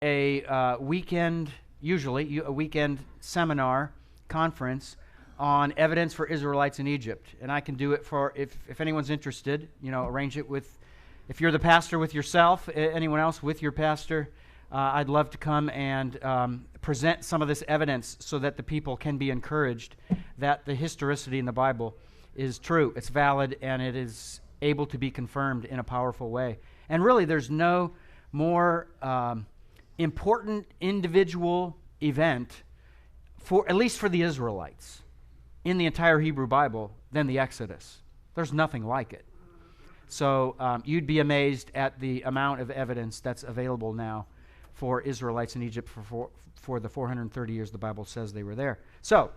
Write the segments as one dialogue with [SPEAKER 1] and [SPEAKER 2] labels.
[SPEAKER 1] a weekend, usually a weekend seminar conference on evidence for Israelites in Egypt. And I can do it for, if anyone's interested, arrange it with, if you're the pastor with yourself, anyone else with your pastor, I'd love to come and present some of this evidence so that the people can be encouraged that the historicity in the Bible is true, it's valid, and it is able to be confirmed in a powerful way. And really, there's no more important individual event, for at least for the Israelites, in the entire Hebrew Bible than the Exodus. There's nothing like it. So you'd be amazed at the amount of evidence that's available now for Israelites in Egypt for the 430 years the Bible says they were there. So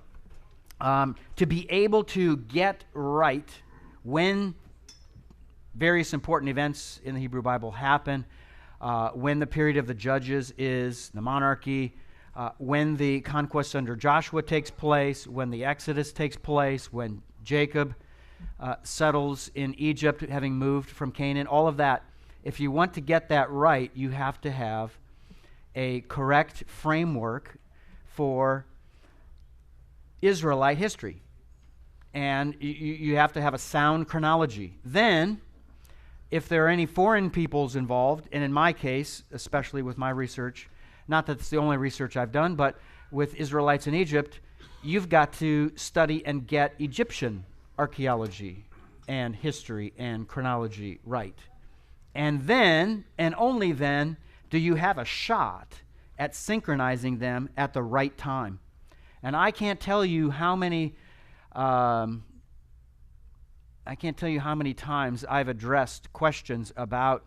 [SPEAKER 1] to be able to get right when various important events in the Hebrew Bible happen, when the period of the judges is the monarchy, when the conquest under Joshua takes place, when the Exodus takes place, when Jacob settles in Egypt, having moved from Canaan, all of that. If you want to get that right, you have to have a correct framework for Israelite history. And you have to have a sound chronology. Then, if there are any foreign peoples involved, and in my case, especially with my research, not that it's the only research I've done, but with Israelites in Egypt, you've got to study and get Egyptian archaeology and history and chronology right. And then, and only then, do you have a shot at synchronizing them at the right time. And I can't tell you how many times I've addressed questions about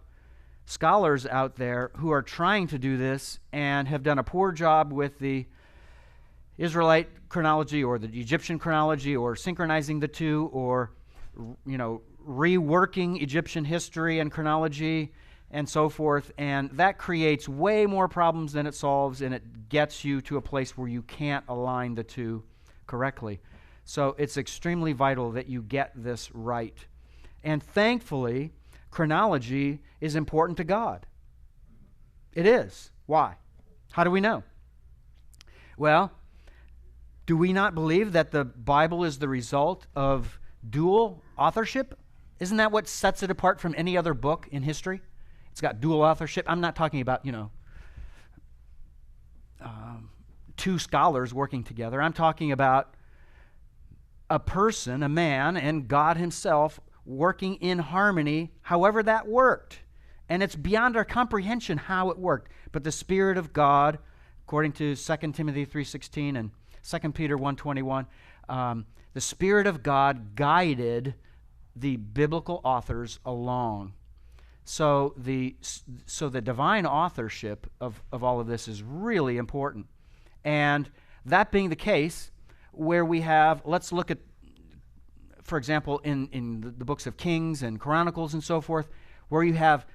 [SPEAKER 1] scholars out there who are trying to do this and have done a poor job with the Israelite chronology or the Egyptian chronology, or synchronizing the two, or reworking Egyptian history and chronology and so forth. And that creates way more problems than it solves, and it gets you to a place where you can't align the two correctly. So it's extremely vital that you get this right. And thankfully, chronology is important to God. It is. Why? How do we know? Well, do we not believe that the Bible is the result of dual authorship? Isn't that what sets it apart from any other book in history? It's got dual authorship. I'm not talking about, two scholars working together. I'm talking about a person, a man, and God himself working in harmony, however that worked. And it's beyond our comprehension how it worked. But the Spirit of God, according to 2 Timothy 3:16 and 2 Peter 1:21, the Spirit of God guided the biblical authors along. So the divine authorship of all of this is really important. And that being the case, where we have, let's look at, for example, in the books of Kings and Chronicles and so forth, where you have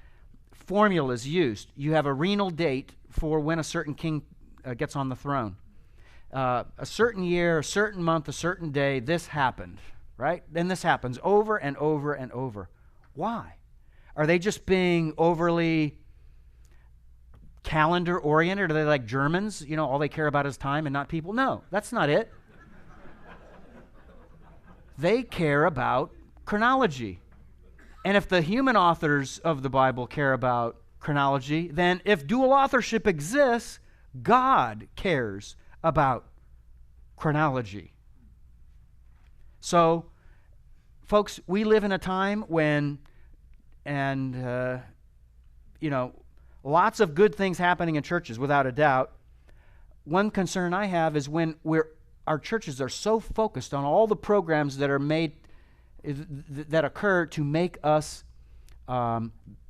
[SPEAKER 1] formulas used. You have a renal date for when a certain king gets on the throne. A certain year, a certain month, a certain day, this happened, right? And this happens over and over and over. Why? Are they just being overly calendar-oriented? Are they like Germans? All they care about is time and not people? No, that's not it. They care about chronology. And if the human authors of the Bible care about chronology, then if dual authorship exists, God cares about chronology. So, folks, we live in a time when, lots of good things happening in churches, without a doubt. One concern I have is when our churches are so focused on all the programs that are made, that occur to make us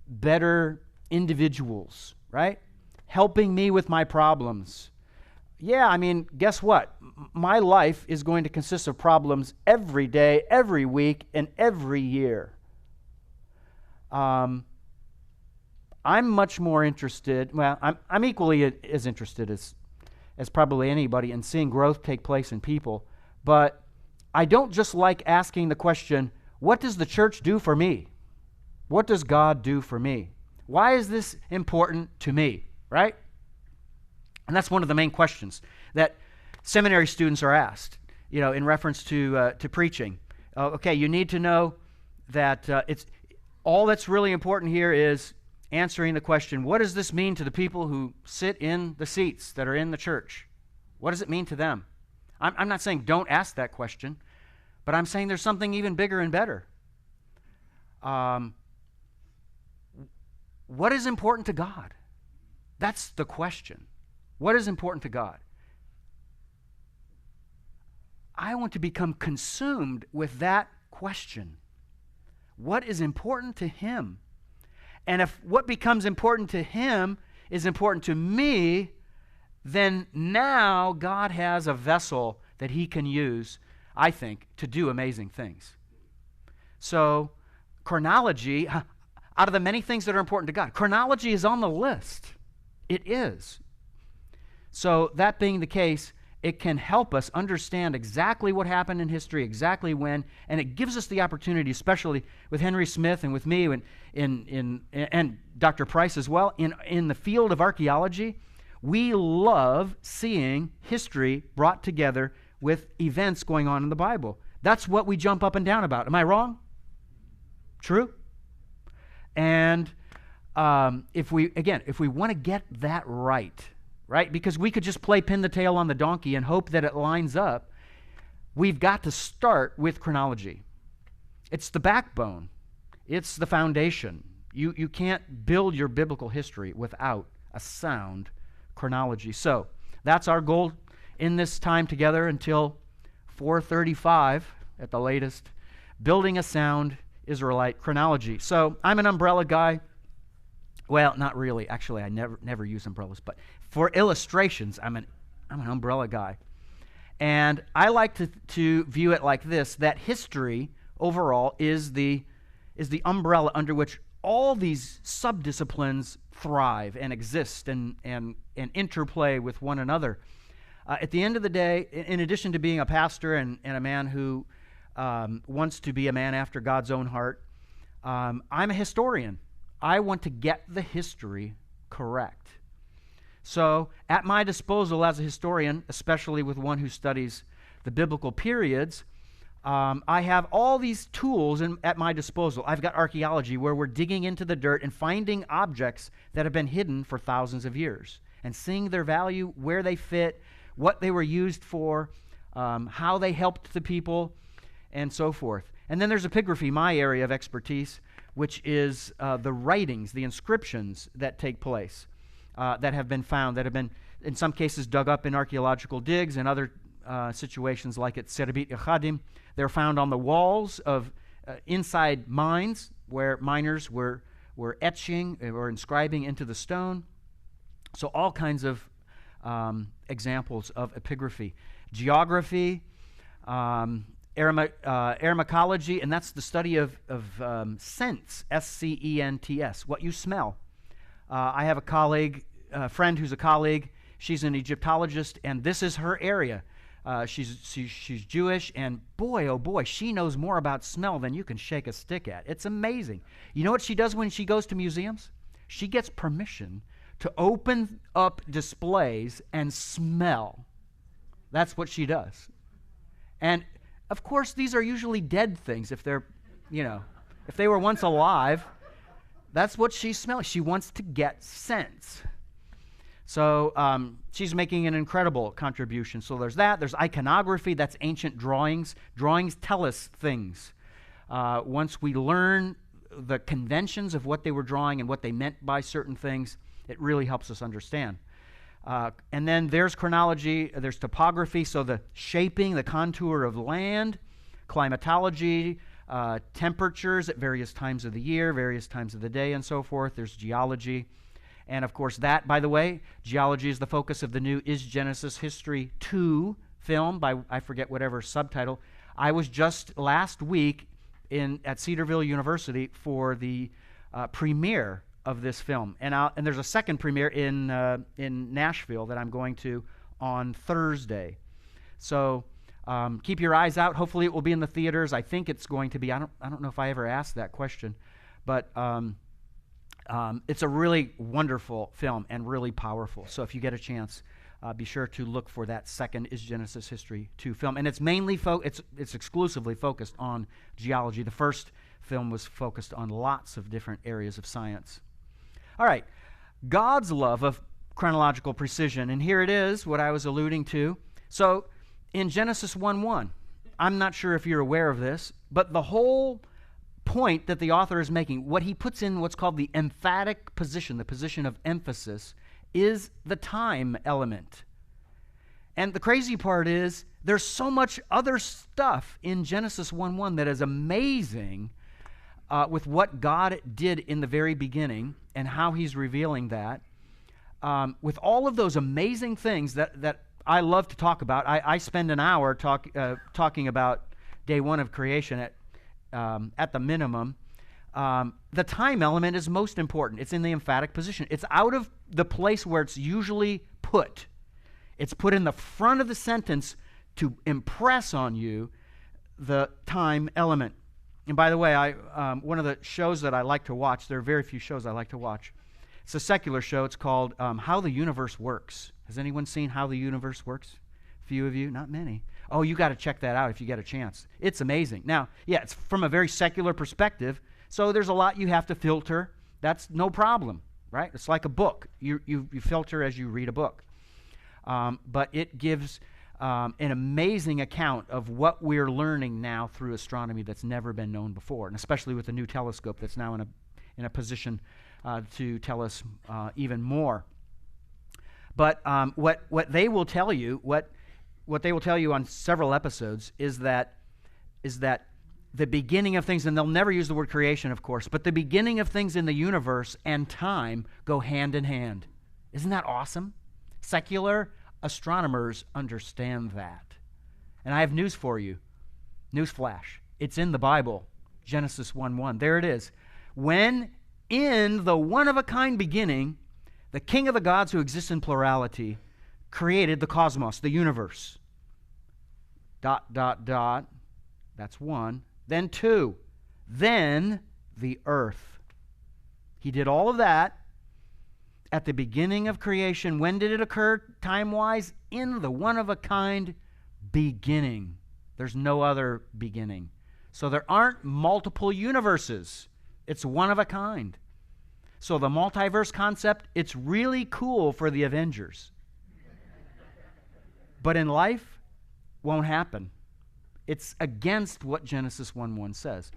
[SPEAKER 1] better individuals, right? Helping me with my problems. Yeah, guess what? My life is going to consist of problems every day, every week, and every year. I'm much more interested, I'm equally as interested as probably anybody in seeing growth take place in people, but I don't just like asking the question, what does the church do for me? What does God do for me? Why is this important to me, right? And that's one of the main questions that seminary students are asked, in reference to preaching. Okay, you need to know that it's all that's really important here is answering the question, what does this mean to the people who sit in the seats that are in the church? What does it mean to them? I'm not saying don't ask that question, but I'm saying there's something even bigger and better. What is important to God? That's the question. What is important to God? I want to become consumed with that question. What is important to Him? And if what becomes important to Him is important to me, then now God has a vessel that He can use, I think, to do amazing things. So, chronology, out of the many things that are important to God, chronology is on the list. It is. So, that being the case, it can help us understand exactly what happened in history, exactly when, and it gives us the opportunity, especially with Henry Smith and with me and Dr. Price as well, in the field of archaeology. We love seeing history brought together with events going on in the Bible. That's what we jump up and down about. Am I wrong? True? And if we want to get that right, because we could just play pin the tail on the donkey and hope that it lines up, we've got to start with chronology. It's the backbone. It's the foundation. You can't build your biblical history without a sound chronology. So that's our goal in this time together until 4:35 at the latest, building a sound Israelite chronology. So I'm an umbrella guy. Well, not really. Actually, I never use umbrellas, but for illustrations, I'm an umbrella guy. And I like to view it like this, that history overall is the umbrella under which all these subdisciplines thrive and exist and interplay with one another. At the end of the day, in addition to being a pastor and a man who wants to be a man after God's own heart, I'm a historian. I want to get the history correct. So at my disposal as a historian, especially with one who studies the biblical periods, I have all these tools at my disposal. I've got archaeology, where we're digging into the dirt and finding objects that have been hidden for thousands of years and seeing their value, where they fit, what they were used for, how they helped the people, and so forth. And then there's epigraphy, my area of expertise, which is the writings, the inscriptions that take place, that have been found, that have been, in some cases, dug up in archaeological digs, and other situations like at Serebit Yechadim. They're found on the walls of inside mines where miners were etching or inscribing into the stone. So all kinds of examples of epigraphy. Geography, aromatology, and that's the study of scents, S-C-E-N-T-S, what you smell. I have a friend who's a colleague. She's an Egyptologist, and this is her area. She's Jewish, and boy, oh boy, she knows more about smell than you can shake a stick at. It's amazing. You know what she does when she goes to museums? She gets permission to open up displays and smell. That's what she does. And of course, these are usually dead things. If they're, if they were once alive, that's what she smells. She wants to get scents. So she's making an incredible contribution. So there's that. There's iconography. That's ancient drawings. Drawings tell us things. Once we learn the conventions of what they were drawing and what they meant by certain things, it really helps us understand. And then there's chronology. There's topography, so the shaping, the contour of land, climatology, temperatures at various times of the year, various times of the day, and so forth. There's geology. And of course that, by the way, geology is the focus of the new Is Genesis History 2 film by, I forget whatever subtitle. I was just last week at Cedarville University for the premiere of this film. And there's a second premiere in Nashville that I'm going to on Thursday. So keep your eyes out. Hopefully it will be in the theaters. I think it's going to be. I don't know if I ever asked that question, but it's a really wonderful film and really powerful. So if you get a chance, be sure to look for that second Is Genesis History 2 film. And it's mainly, it's exclusively focused on geology. The first film was focused on lots of different areas of science. All right, God's love of chronological precision. And here it is, what I was alluding to. So in Genesis 1:1, I'm not sure if you're aware of this, but the whole point that the author is making, what he puts in what's called the emphatic position, the position of emphasis, is the time element. And the crazy part is there's so much other stuff in Genesis 1:1 that is amazing with what God did in the very beginning and how he's revealing that. With all of those amazing things that I love to talk about. I spend an hour talking about day one of creation at the minimum. The time element is most important. It's in the emphatic position. It's out of the place where it's usually put. It's put in the front of the sentence to impress on you the time element. And by the way, one of the shows that I like to watch, there are very few shows I like to watch. It's a secular show. It's called How the Universe Works. Has anyone seen How the Universe Works? A few of you? Not many. Oh, you got to check that out if you get a chance. It's amazing. Now, yeah, it's from a very secular perspective, so there's a lot you have to filter. That's no problem, right? It's like a book. You filter as you read a book. But it gives an amazing account of what we're learning now through astronomy that's never been known before, and especially with the new telescope that's now in a position to tell us even more. But what they will tell you, what they will tell you on several episodes is that the beginning of things, and they'll never use the word creation, of course, but the beginning of things in the universe and time go hand in hand. Isn't that awesome? Secular astronomers understand that. And I have news for you. Newsflash. It's in the Bible. Genesis 1:1. There it is. When in the one-of-a-kind beginning, the King of the gods who exists in plurality created the cosmos, the universe. ... That's one. Then two. Then the earth. He did all of that at the beginning of creation. When did it occur time-wise? In the one-of-a-kind beginning. There's no other beginning. So there aren't multiple universes. It's one of a kind. So the multiverse concept, it's really cool for the Avengers. But in life, won't happen. It's against what Genesis 1:1 says.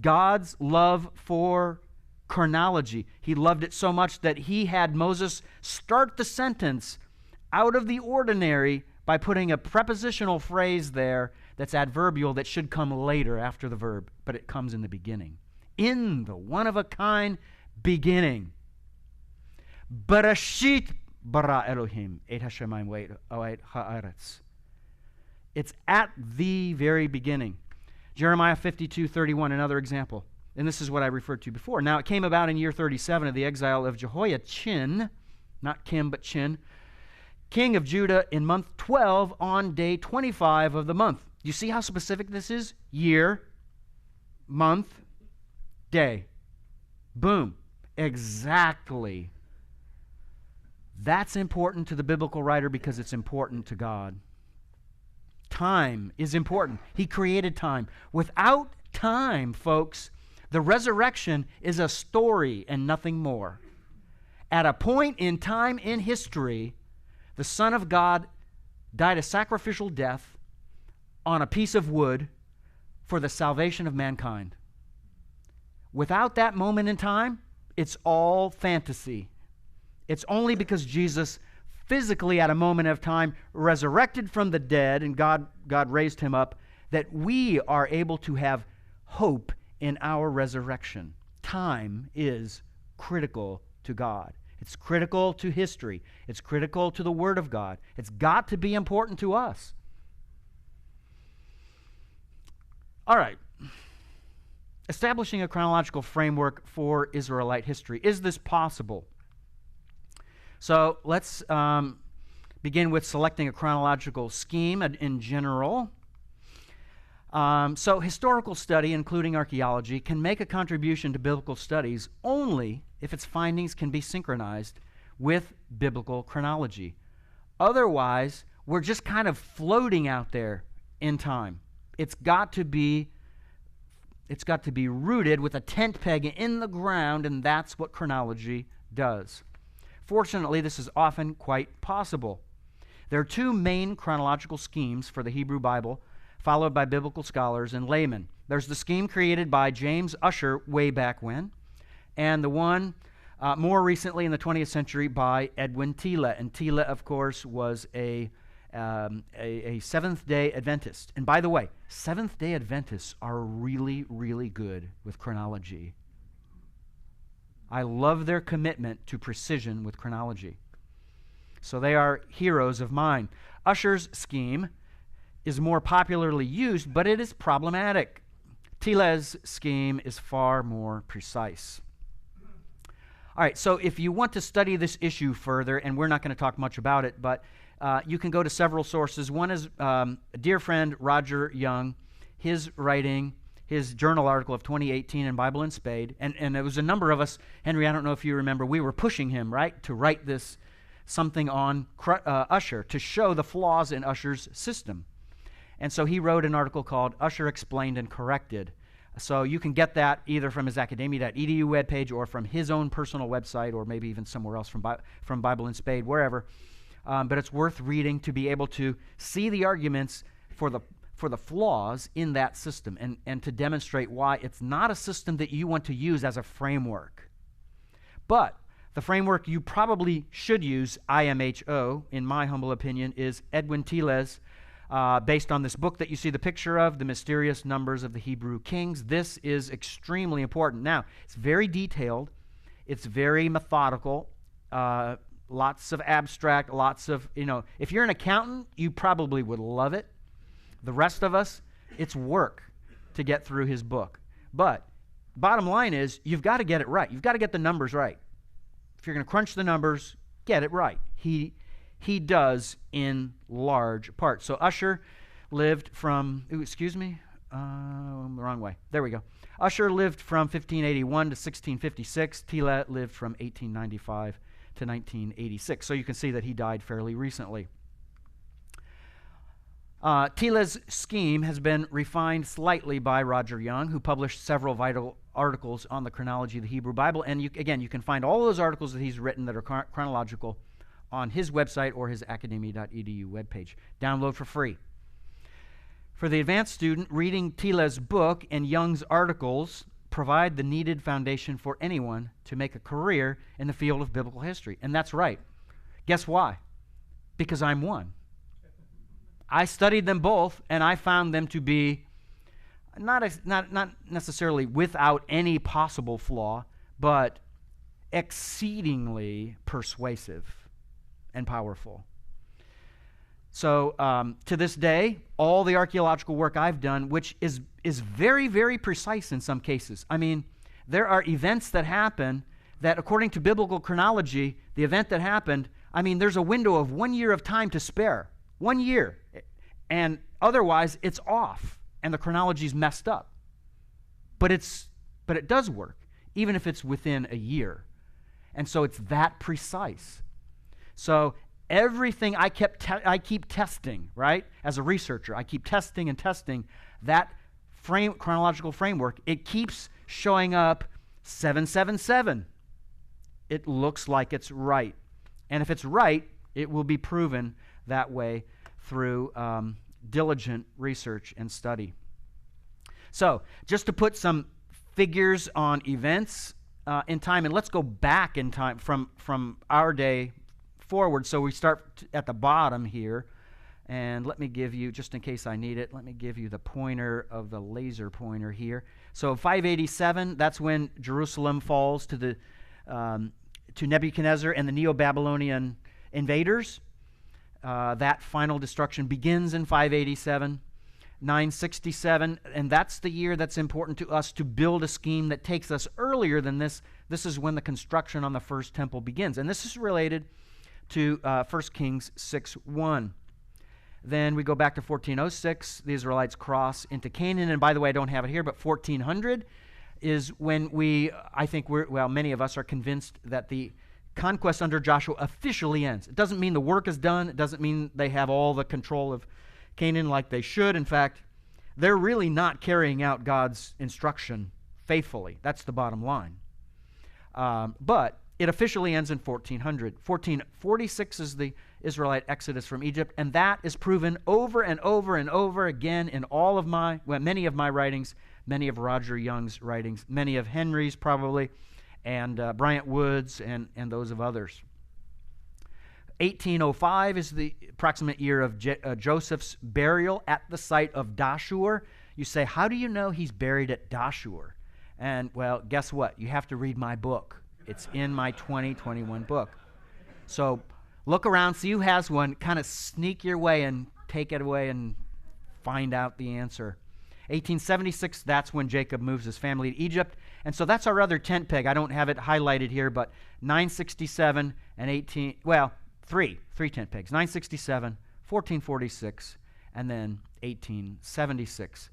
[SPEAKER 1] God's love for chronology. He loved it so much that he had Moses start the sentence out of the ordinary by putting a prepositional phrase there that's adverbial that should come later after the verb, but it comes in the beginning. In the one-of-a-kind beginning. Bereshit bara Elohim et hashemayim v'et ha'aretz. It's at the very beginning. Jeremiah 52:31, another example. And this is what I referred to before. Now it came about in year 37 of the exile of Jehoiachin, not Kim, but Chin, king of Judah, in month 12 on day 25 of the month. You see how specific this is? Year, month, day. Boom. Exactly. That's important to the biblical writer because it's important to God. Time is important. He created time. Without time, folks, the resurrection is a story and nothing more. At a point in time in history, the Son of God died a sacrificial death on a piece of wood for the salvation of mankind. Without that moment in time, it's all fantasy. It's only because Jesus physically at a moment of time resurrected from the dead and God raised him up that we are able to have hope in our resurrection. Time is critical to God. It's critical to history. It's critical to the Word of God. It's got to be important to us. All right. Establishing a chronological framework for Israelite history. Is this possible? So let's begin with selecting a chronological scheme in general. So historical study, including archaeology, can make a contribution to biblical studies only if its findings can be synchronized with biblical chronology. Otherwise, we're just kind of floating out there in time. It's got to be rooted with a tent peg in the ground, and that's what chronology does. Fortunately, this is often quite possible. There are two main chronological schemes for the Hebrew Bible, followed by biblical scholars and laymen. There's the scheme created by James Ussher way back when, and the one more recently in the 20th century by Edwin Thiele. And Thiele, of course, was a Seventh-day Adventist. And by the way, Seventh-day Adventists are really, really good with chronology. I love their commitment to precision with chronology. So they are heroes of mine. Ussher's scheme is more popularly used, but it is problematic. Thiele's scheme is far more precise. All right, so if you want to study this issue further, and we're not going to talk much about it, but you can go to several sources. One is a dear friend, Roger Young, his writing, his journal article of 2018 in Bible and Spade, and there was a number of us, Henry, I don't know if you remember, we were pushing him, right, to write this, something on Ussher, to show the flaws in Ussher's system. And so he wrote an article called Ussher Explained and Corrected. So you can get that either from his academia.edu webpage or from his own personal website, or maybe even somewhere else from Bible and Spade, wherever. But it's worth reading to be able to see the arguments for the flaws in that system, and to demonstrate why it's not a system that you want to use as a framework. But the framework you probably should use, IMHO, in my humble opinion, is Edwin Thiele's, based on this book that you see the picture of, The Mysterious Numbers of the Hebrew Kings. This is extremely important. Now, it's very detailed. It's very methodical. Lots of abstract, lots of, if you're an accountant, you probably would love it. The rest of us, it's work to get through his book. But bottom line is, you've got to get it right. You've got to get the numbers right. If you're going to crunch the numbers, get it right. He does in large part. So Ussher lived from, wrong way. There we go. Ussher lived from 1581 to 1656. Thiele lived from 1895 to 1986. So you can see that he died fairly recently. Thiele's scheme has been refined slightly by Roger Young, who published several vital articles on the chronology of the Hebrew Bible. And you can find all those articles that he's written that are chronological on his website or his academia.edu webpage. Download for free. For the advanced student, reading Thiele's book and Young's articles provide the needed foundation for anyone to make a career in the field of biblical history. And that's right. Guess why? Because I'm one. I studied them both, and I found them to be not necessarily without any possible flaw, but exceedingly persuasive and powerful. So to this day, all the archaeological work I've done, which is very, very precise in some cases. I mean, there are events that happen that, according to biblical chronology, the event that happened, I mean, there's a window of 1 year of time to spare. 1 year. And otherwise, it's off, and the chronology's messed up. But it does work, even if it's within a year. And so it's that precise. So everything I keep testing, right? As a researcher, I keep testing and testing that chronological framework. It keeps showing up 777. It looks like it's right. And if it's right, it will be proven that way through diligent research and study. So just to put some figures on events in time, and let's go back in time from our day forward. So we start at the bottom here, and let me give you, just in case I need it, let me give you the pointer of the laser pointer here. So 587, that's when Jerusalem falls to Nebuchadnezzar and the Neo-Babylonian invaders. That final destruction begins in 587. 967, and that's the year that's important to us to build a scheme that takes us earlier than this. This is when the construction on the first temple begins, and this is related to 1 Kings 6:1. Then we go back to 1406. The Israelites cross into Canaan, and by the way, I don't have it here, but 1400 is when many of us are convinced that the conquest under Joshua officially ends. It doesn't mean the work is done. It doesn't mean they have all the control of Canaan like they should. In fact, they're really not carrying out God's instruction faithfully. That's the bottom line. But it officially ends in 1400. 1446 is the Israelite exodus from Egypt, and that is proven over and over and over again in many of my writings, many of Roger Young's writings, many of Henry's probably, and Bryant Wood's and those of others. 1805 is the approximate year of Joseph's burial at the site of Dashur. You say, how do you know he's buried at Dashur? And, well, guess what? You have to read my book. It's in my 2021 book. So look around, see who has one, kind of sneak your way and take it away and find out the answer. 1876, that's when Jacob moves his family to Egypt. And so that's our other tent peg. I don't have it highlighted here, but 967 and three tent pegs. 967, 1446, and then 1876.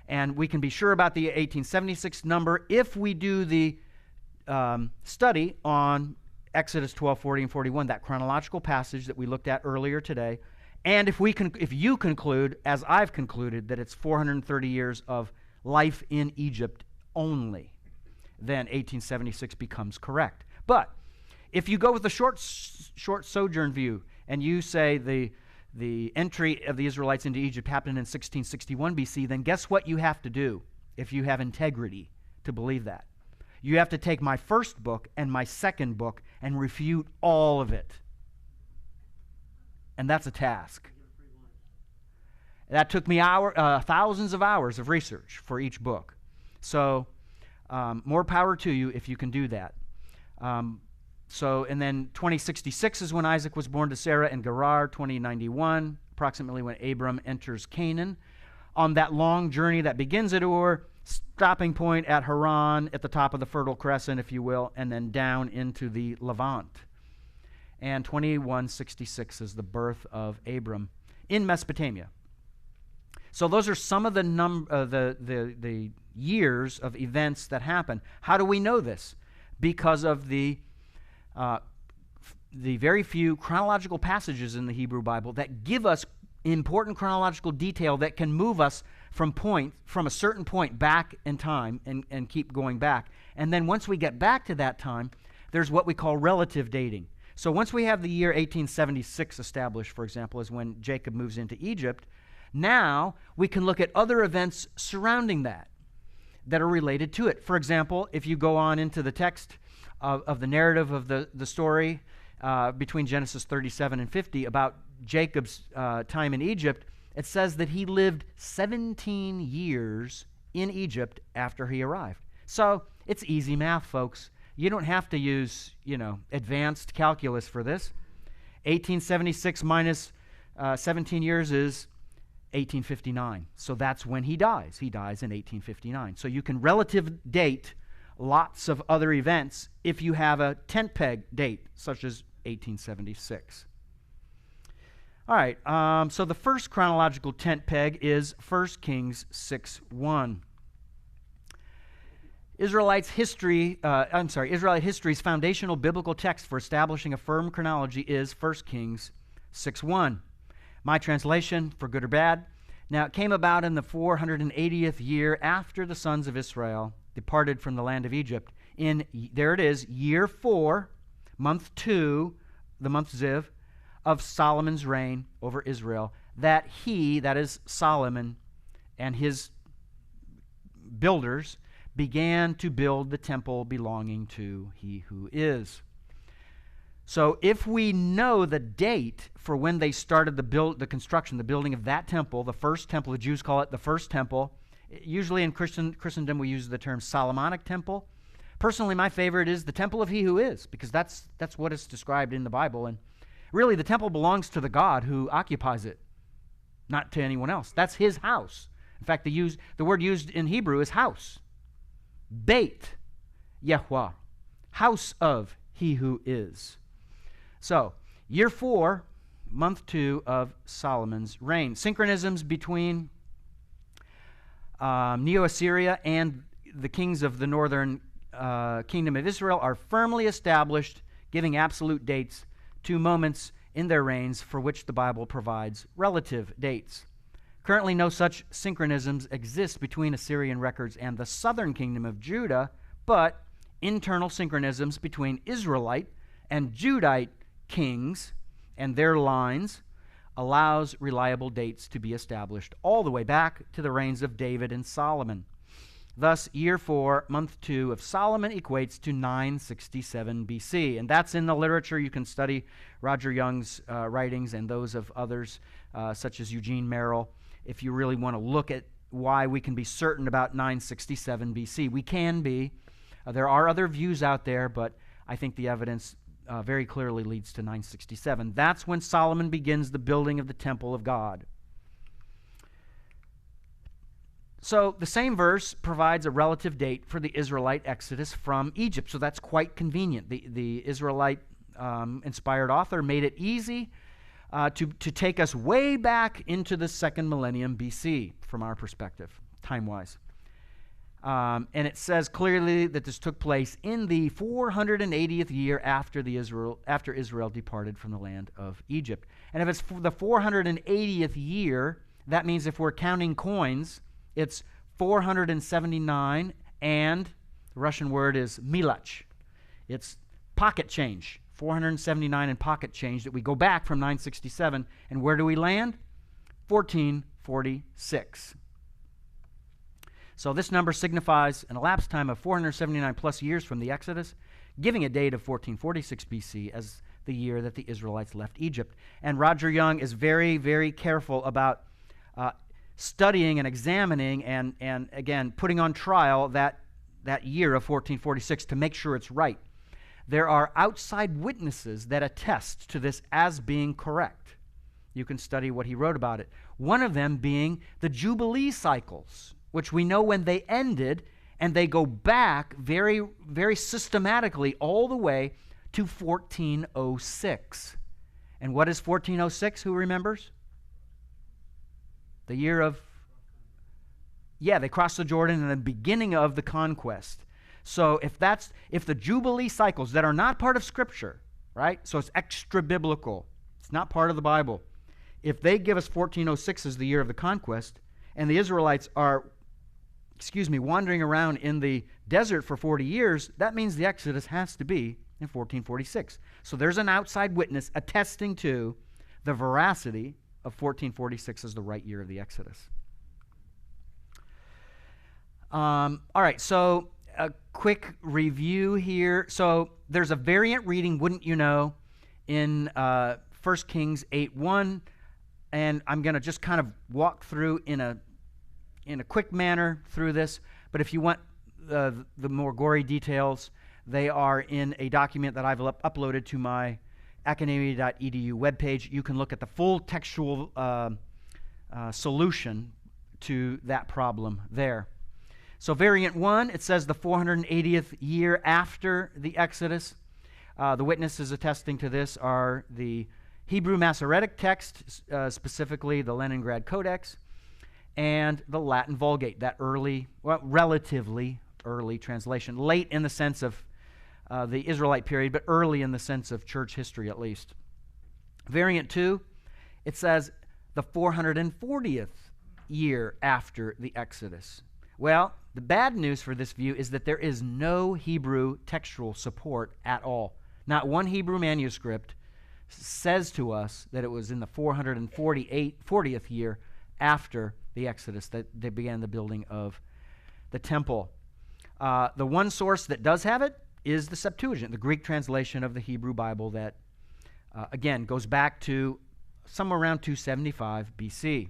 [SPEAKER 1] And we can be sure about the 1876 number if we do the study on Exodus 12, 40, and 41, that chronological passage that we looked at earlier today. And if you conclude, as I've concluded, that it's 430 years of life in Egypt only, then 1876 becomes correct. But if you go with the short sojourn view and you say the entry of the Israelites into Egypt happened in 1661 BC, then guess what you have to do if you have integrity to believe that? You have to take my first book and my second book and refute all of it. And that's a task. That took me thousands of hours of research for each book. So more power to you if you can do that. And then 2066 is when Isaac was born to Sarah and Gerar. 2091, approximately when Abram enters Canaan. On that long journey that begins at Ur, stopping point at Haran, at the top of the Fertile Crescent, if you will, and then down into the Levant. And 2166 is the birth of Abram in Mesopotamia. So those are some of the years of events that happen. How do we know this? Because of the very few chronological passages in the Hebrew Bible that give us important chronological detail that can move us from a certain point back in time and keep going back. And then once we get back to that time, there's what we call relative dating. So once we have the year 1876 established, for example, as when Jacob moves into Egypt, now we can look at other events surrounding that are related to it. For example, if you go on into the text of the narrative of the story between Genesis 37 and 50 about Jacob's time in Egypt, it says that he lived 17 years in Egypt after he arrived. So it's easy math, folks. You don't have to use, advanced calculus for this. 1876 minus 17 years is 1859. So that's when he dies. He dies in 1859. So you can relative date lots of other events if you have a tent peg date, such as 1876. All right, so the first chronological tent peg is 1 Kings 6:1. Israelite history's foundational biblical text for establishing a firm chronology is 1 Kings 6:1. My translation, for good or bad. Now it came about in the 480th year after the sons of Israel departed from the land of Egypt. There it is, year 4, month 2, the month Ziv, of Solomon's reign over Israel, that he, that is Solomon, and his builders began to build the temple belonging to he who is. So if we know the date for when they started the building of that temple, the first temple, the Jews call it the first temple. Usually in Christendom we use the term Solomonic temple. Personally, my favorite is the temple of he who is, because that's what is described in the Bible. And really, the temple belongs to the God who occupies it, not to anyone else. That's his house. In fact, the word used in Hebrew is house. Beit Yahweh, house of he who is. So, year 4, month 2 of Solomon's reign. Synchronisms between Neo-Assyria and the kings of the northern kingdom of Israel are firmly established, giving absolute dates to moments in their reigns for which the Bible provides relative dates. Currently, no such synchronisms exist between Assyrian records and the southern kingdom of Judah, but internal synchronisms between Israelite and Judite kings and their lines allows reliable dates to be established all the way back to the reigns of David and Solomon. Thus, year 4, month 2 of Solomon equates to 967 BC. And that's in the literature. You can study Roger Young's writings and those of others, such as Eugene Merrill, if you really want to look at why we can be certain about 967 BC. We can be. There are other views out there, but I think the evidence very clearly leads to 967. That's when Solomon begins the building of the temple of God. So the same verse provides a relative date for the Israelite exodus from Egypt. So that's quite convenient. The Israelite inspired author made it easy to take us way back into the second millennium BC from our perspective, time-wise. And it says clearly that this took place in the 480th year after Israel departed from the land of Egypt. And if it's the 480th year, that means if we're counting coins, it's 479, and the Russian word is milach. It's pocket change, 479 in pocket change that we go back from 967. And where do we land? 1446. So this number signifies an elapsed time of 479 plus years from the Exodus, giving a date of 1446 BC as the year that the Israelites left Egypt. And Roger Young is very, very careful about studying and examining and again, putting on trial that year of 1446 to make sure it's right. There are outside witnesses that attest to this as being correct. You can study what he wrote about it. One of them being the Jubilee cycles, which we know when they ended, and they go back very, very systematically all the way to 1406. And what is 1406? Who remembers? The year of, they crossed the Jordan in the beginning of the conquest. So if the Jubilee cycles that are not part of Scripture, right? So it's extra biblical. It's not part of the Bible. If they give us 1406 as the year of the conquest, and the Israelites are, wandering around in the desert for 40 years, that means the Exodus has to be in 1446. So there's an outside witness attesting to the veracity of 1446 as the right year of the Exodus. All right, so a quick review here. So there's a variant reading, wouldn't you know, in 1 Kings 8:1, and I'm going to just kind of walk through in a quick manner through this, but if you want the more gory details, they are in a document that I've uploaded to my academia.edu webpage. You can look at the full textual solution to that problem there. So variant 1, it says the 480th year after the Exodus. The witnesses attesting to this are the Hebrew Masoretic text, specifically the Leningrad Codex, and the Latin Vulgate, that relatively early translation, late in the sense of the Israelite period, but early in the sense of church history at least. Variant 2, it says the 440th year after the Exodus. Well, the bad news for this view is that there is no Hebrew textual support at all. Not one Hebrew manuscript says to us that it was in the 440th year after the Exodus that they began the building of the temple. The one source that does have it is the Septuagint, the Greek translation of the Hebrew Bible that, again, goes back to somewhere around 275 BC.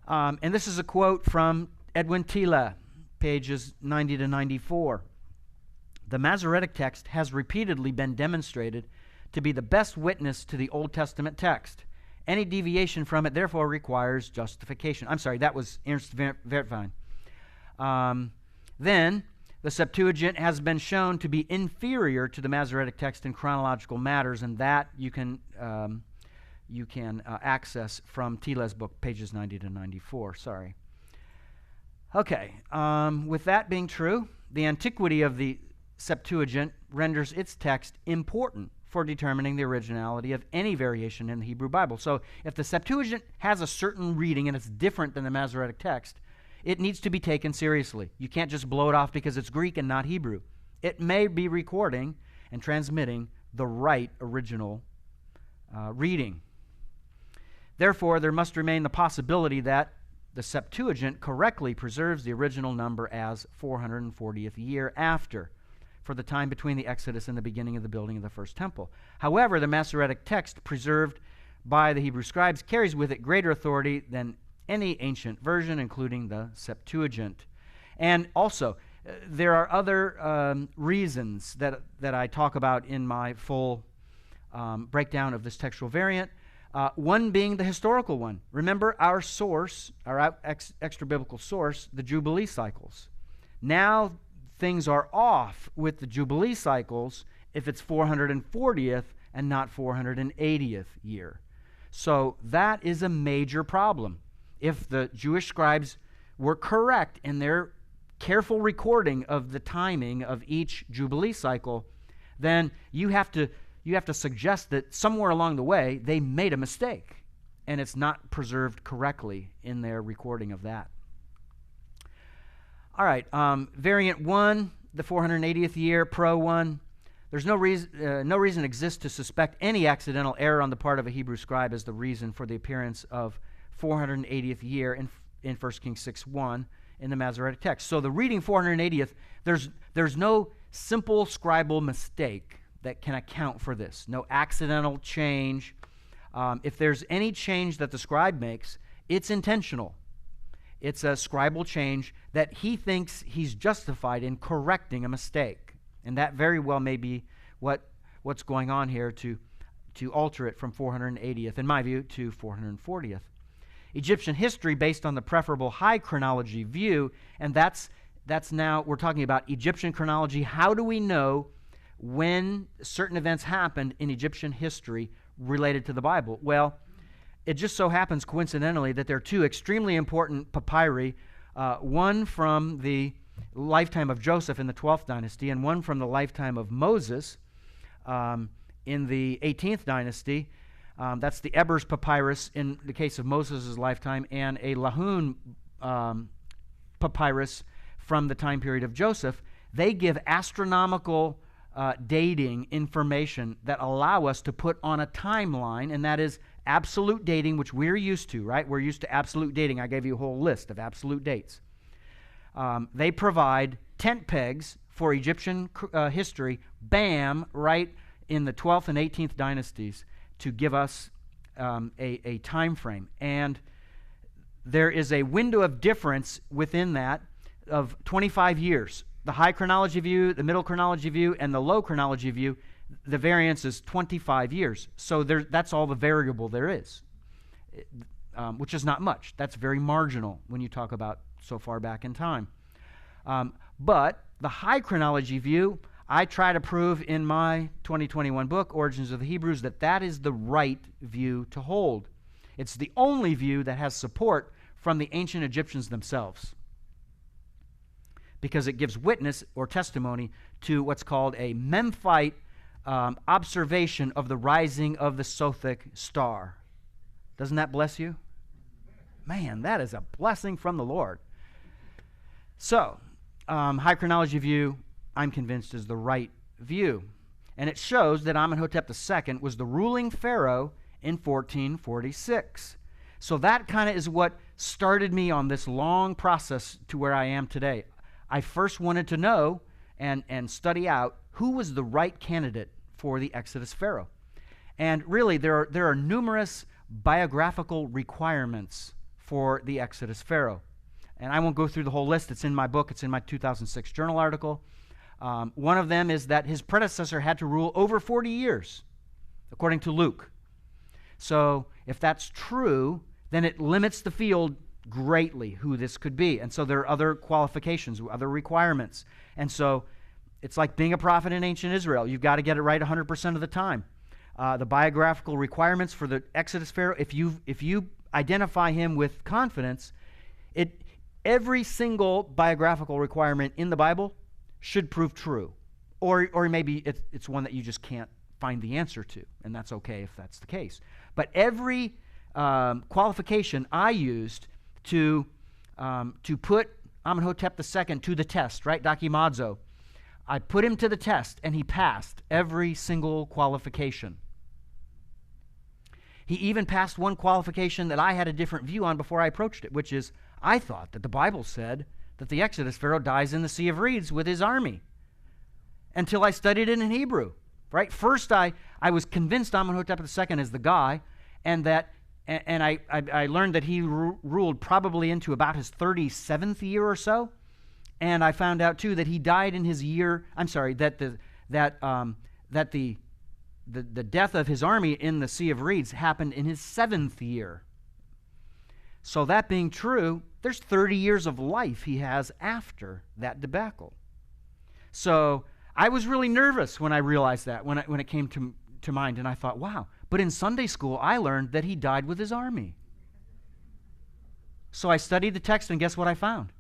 [SPEAKER 1] And this is a quote from Edwin Thiele, pages 90 to 94. The Masoretic text has repeatedly been demonstrated to be the best witness to the Old Testament text. Any deviation from it, therefore, requires justification. I'm sorry, that was Ernst Wertwein. Then, the Septuagint has been shown to be inferior to the Masoretic text in chronological matters, and that you can access from Thiele's book, pages 90 to 94. Sorry. Okay, with that being true, the antiquity of the Septuagint renders its text important for determining the originality of any variation in the Hebrew Bible. So if the Septuagint has a certain reading and it's different than the Masoretic text, it needs to be taken seriously. You can't just blow it off because it's Greek and not Hebrew. It may be recording and transmitting the right original reading. Therefore, there must remain the possibility that the Septuagint correctly preserves the original number as 440th year after, for the time between the Exodus and the beginning of the building of the first temple. However, the Masoretic text preserved by the Hebrew scribes carries with it greater authority than any ancient version, including the Septuagint. And also, there are other reasons that I talk about in my full breakdown of this textual variant. One being the historical one. Remember our source, our extra-biblical source, the Jubilee cycles. Now things are off with the Jubilee cycles if it's 440th and not 480th year. So that is a major problem. If the Jewish scribes were correct in their careful recording of the timing of each Jubilee cycle, then you have to suggest that somewhere along the way they made a mistake and it's not preserved correctly in their recording of that. All right, variant 1, the 480th year, pro 1. There's no reason exists to suspect any accidental error on the part of a Hebrew scribe as the reason for the appearance of 480th year in 1 Kings 6:1 in the Masoretic text. So the reading 480th, there's no simple scribal mistake that can account for this. No accidental change. If there's any change that the scribe makes, it's intentional. It's a scribal change that he thinks he's justified in correcting a mistake. And that very well may be what's going on here to alter it from 480th, in my view, to 440th. Egyptian history based on the preferable high chronology view, and that's now, we're talking about Egyptian chronology. How do we know when certain events happened in Egyptian history related to the Bible? Well, it just so happens coincidentally that there are two extremely important papyri, one from the lifetime of Joseph in the 12th dynasty and one from the lifetime of Moses in the 18th dynasty. That's the Ebers papyrus in the case of Moses' lifetime, and a Lahun papyrus from the time period of Joseph. They give astronomical dating information that allow us to put on a timeline, and that is absolute dating, which we're used to, right? We're used to absolute dating. I gave you a whole list of absolute dates. They provide tent pegs for Egyptian history, bam, right in the 12th and 18th dynasties to give us a time frame. And there is a window of difference within that of 25 years. The high chronology view, the middle chronology view, and the low chronology view, the variance is 25 years. So that's all the variable there is, which is not much. That's very marginal when you talk about so far back in time. But the high chronology view, I try to prove in my 2021 book, Origins of the Hebrews, that is the right view to hold. It's the only view that has support from the ancient Egyptians themselves, because it gives witness or testimony to what's called a Memphite observation of the rising of the Sothic star. Doesn't that bless you? Man, that is a blessing from the Lord. So, high chronology view, I'm convinced, is the right view. And it shows that Amenhotep II was the ruling pharaoh in 1446. So that kind of is what started me on this long process to where I am today. I first wanted to know and study out who was the right candidate for the Exodus pharaoh. And really, there are numerous biographical requirements for the Exodus pharaoh. And I won't go through the whole list. It's in my book. It's in my 2006 journal article. One of them is that his predecessor had to rule over 40 years, according to Luke. So if that's true, then it limits the field greatly who this could be. And so there are other qualifications, other requirements. And so it's like being a prophet in ancient Israel. You've got to get it right 100% of the time. The biographical requirements for the Exodus pharaoh, if you identify him with confidence, every single biographical requirement in the Bible should prove true, Or maybe it's one that you just can't find the answer to, and that's okay if that's the case. But every qualification I used to put Amenhotep II to the test, right, Dakimadzo, I put him to the test, and he passed every single qualification. He even passed one qualification that I had a different view on before I approached it, which is I thought that the Bible said that the Exodus Pharaoh dies in the Sea of Reeds with his army, until I studied it in Hebrew, right? First, I was convinced Amenhotep II is the guy, and I learned that he ruled probably into about his 37th year or so, and I found out too that he died in his year. I'm sorry, that the death of his army in the Sea of Reeds happened in his 7th year. So that being true, there's 30 years of life he has after that debacle. So I was really nervous when I realized that, when it came to mind, and I thought, wow. But in Sunday school, I learned that he died with his army. So I studied the text, and guess what I found?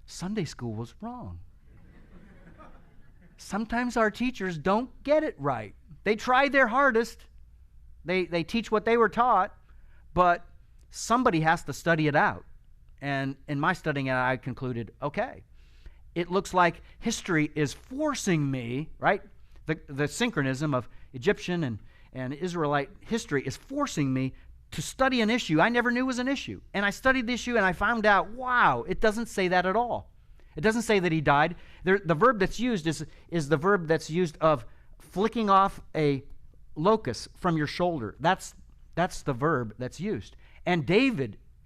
[SPEAKER 1] Sunday school was wrong. Sometimes our teachers don't get it right. They tried their hardest. They teach what they were taught, but somebody has to study it out. And in my studying it, I concluded, okay, it looks like history is forcing me, right? The synchronism of Egyptian and Israelite history is forcing me to study an issue I never knew was an issue. And I studied the issue, and I found out, wow, it doesn't say that at all. It doesn't say that he died. The verb that's used is the verb that's used of flicking off a locust from your shoulder. That's the verb that's used. And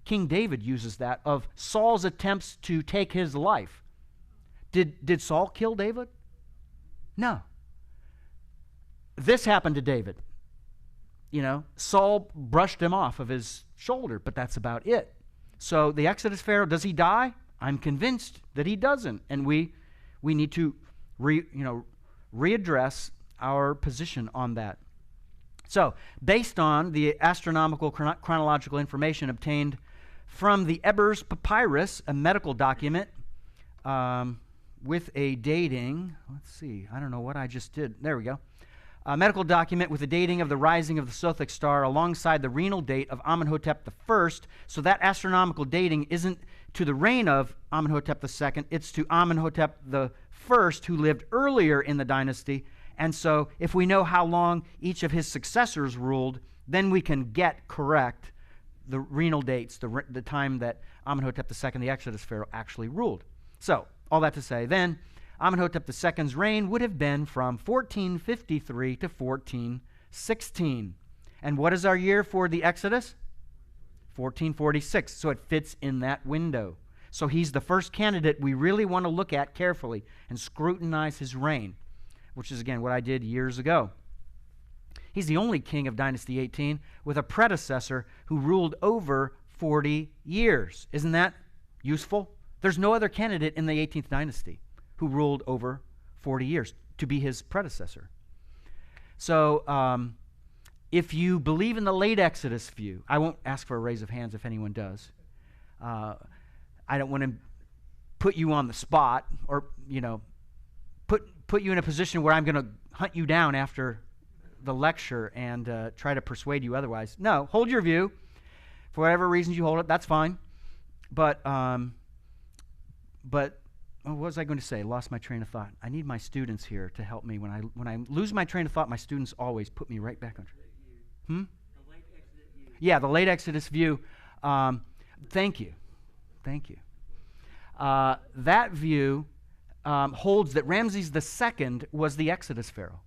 [SPEAKER 1] King David uses that of Saul's attempts to take his life. Did Saul kill David? No. This happened to David. Saul brushed him off of his shoulder, but that's about it. So the Exodus Pharaoh, does he die? I'm convinced that he doesn't, and we need to readdress our position on that. So, based on the astronomical chronological information obtained from the Ebers Papyrus, a medical document with a dating, let's see, I don't know what I just did. There we go. A medical document with the dating of the rising of the Sothic star alongside the renal date of Amenhotep I. So that astronomical dating isn't to the reign of Amenhotep II, it's to Amenhotep I, who lived earlier in the dynasty. And so if we know how long each of his successors ruled, then we can get correct the renal dates, the time that Amenhotep II, the Exodus Pharaoh, actually ruled. So, all that to say, then, Amenhotep II's reign would have been from 1453 to 1416. And what is our year for the Exodus? 1446. So it fits in that window. So he's the first candidate we really want to look at carefully and scrutinize his reign, which is, again, what I did years ago. He's the only king of Dynasty 18 with a predecessor who ruled over 40 years. Isn't that useful? There's no other candidate in the 18th dynasty who ruled over 40 years to be his predecessor. So if you believe in the late Exodus view, I won't ask for a raise of hands if anyone does. I don't want to put you on the spot or, put you in a position where I'm going to hunt you down after the lecture and try to persuade you otherwise. No, hold your view. For whatever reasons you hold it, that's fine. But what was I going to say? Lost my train of thought. I need my students here to help me. When I lose my train of thought, my students always put me right back on track. The late Exodus view. Yeah, the late Exodus view. Thank you. That view holds that Ramses II was the Exodus Pharaoh.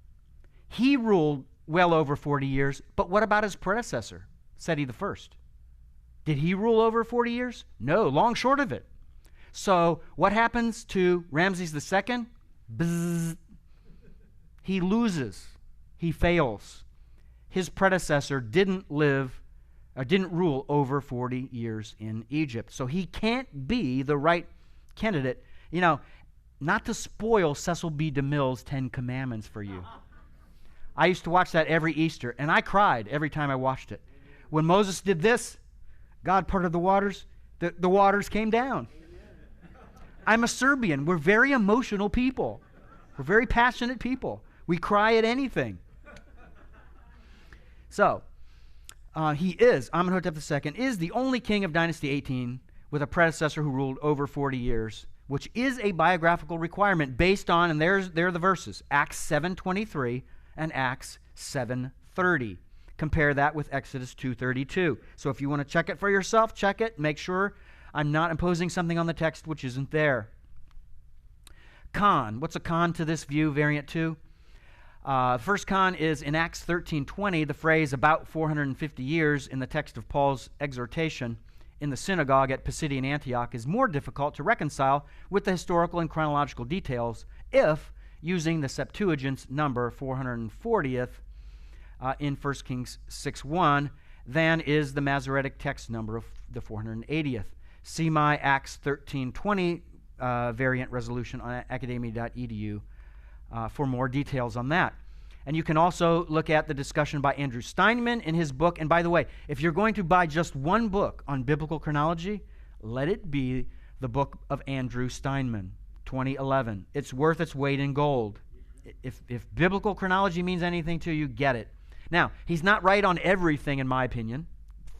[SPEAKER 1] He ruled well over 40 years, but what about his predecessor, Seti I? Did he rule over 40 years? No, long short of it. So what happens to Ramses II? Bzzz. He loses. He fails. His predecessor didn't rule over 40 years in Egypt. So he can't be the right candidate. Not to spoil Cecil B. DeMille's 10 Commandments for you. I used to watch that every Easter, and I cried every time I watched it. When Moses did this, God parted the waters, the waters came down. I'm a Serbian. We're very emotional people. We're very passionate people. We cry at anything. So, Amenhotep II is the only king of Dynasty 18 with a predecessor who ruled over 40 years, which is a biographical requirement based on, and there are the verses, Acts 7:23 and Acts 7:30. Compare that with Exodus 2:32. So if you want to check it for yourself, check it. Make sure I'm not imposing something on the text which isn't there. Con. What's a con to this view, variant 2? First con is in Acts 13:20, the phrase about 450 years in the text of Paul's exhortation in the synagogue at Pisidian Antioch is more difficult to reconcile with the historical and chronological details if using the Septuagint's number 440th in 1 Kings 6:1 than is the Masoretic text number of the 480th. See my Acts 13:20 variant resolution on academia.edu for more details on that. And you can also look at the discussion by Andrew Steinman in his book. And by the way, if you're going to buy just one book on biblical chronology, let it be the book of Andrew Steinman, 2011. It's worth its weight in gold. If biblical chronology means anything to you, get it. Now, he's not right on everything, in my opinion.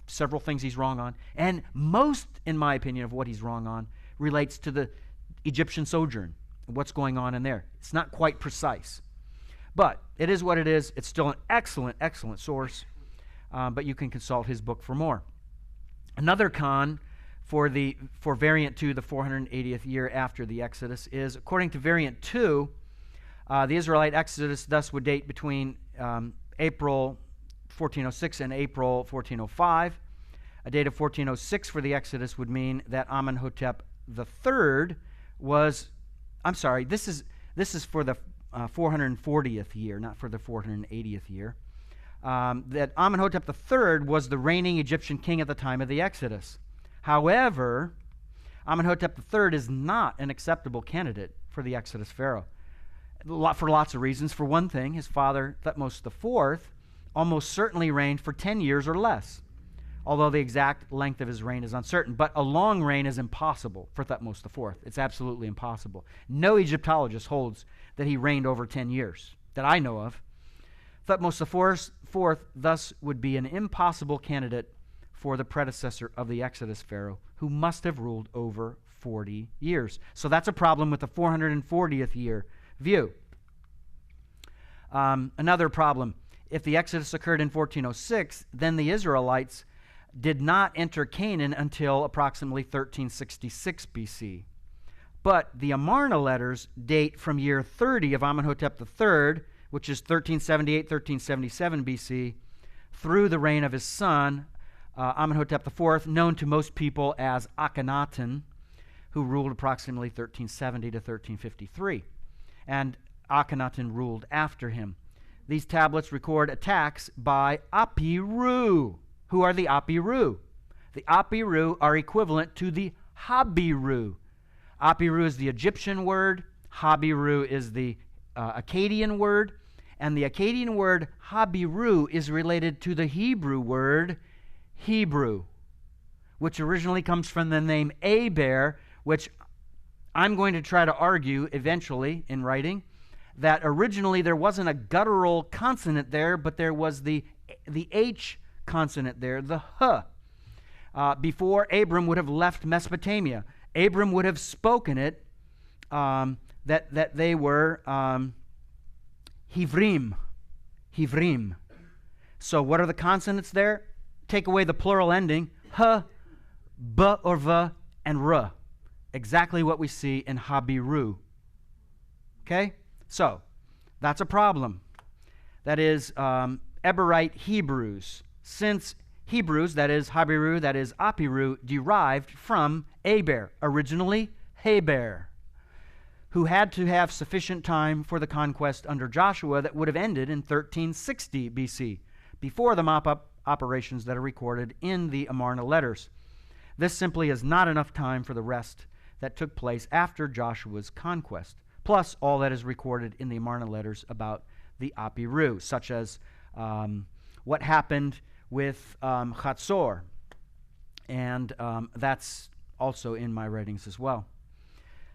[SPEAKER 1] Several things he's wrong on. And most, in my opinion, of what he's wrong on relates to the Egyptian sojourn, what's going on in there. It's not quite precise. But it is what it is. It's still an excellent, excellent source. But you can consult his book for more. Another con for variant 2, the 480th year after the Exodus, is according to variant 2, the Israelite Exodus thus would date between April 1406 and April 1405. A date of 1406 for the Exodus would mean that Amenhotep III was, I'm sorry, this is for the 440th year, not for the 480th year. That Amenhotep III was the reigning Egyptian king at the time of the Exodus. However, Amenhotep III is not an acceptable candidate for the Exodus pharaoh. For lots of reasons. For one thing, his father, Thutmose IV, almost certainly reigned for 10 years or less, although the exact length of his reign is uncertain. But a long reign is impossible for Thutmose IV. It's absolutely impossible. No Egyptologist holds that he reigned over 10 years, that I know of. Thutmose IV thus would be an impossible candidate for the predecessor of the Exodus pharaoh, who must have ruled over 40 years. So that's a problem with the 440th year view. Another problem, if the Exodus occurred in 1406, then the Israelites did not enter Canaan until approximately 1366 BC. But the Amarna letters date from year 30 of Amenhotep III, which is 1378, 1377 BC, through the reign of his son, Amenhotep IV, known to most people as Akhenaten, who ruled approximately 1370 to 1353. And Akhenaten ruled after him. These tablets record attacks by Apiru. Who are the Apiru? The Apiru are equivalent to the Habiru. Apiru is the Egyptian word. Habiru is the Akkadian word. And the Akkadian word Habiru is related to the Hebrew word Hebrew, which originally comes from the name Aber, which I'm going to try to argue eventually in writing, that originally there wasn't a guttural consonant there, but there was the H consonant there, the H. Before Abram would have left Mesopotamia, Abram would have spoken it, that they were Hivrim. Hivrim. So what are the consonants there? Take away the plural ending, H, B or V, and R. Exactly what we see in Habiru. Okay? So, that's a problem. That is Eberite Hebrews. Since Hebrews, that is Habiru, that is Apiru, derived from Aber, originally Heber, who had to have sufficient time for the conquest under Joshua that would have ended in 1360 BC, before the mop-up operations that are recorded in the Amarna letters. This simply is not enough time for the rest that took place after Joshua's conquest, plus all that is recorded in the Amarna letters about the Apiru, such as what happened with Chatzor, and that's also in my writings as well.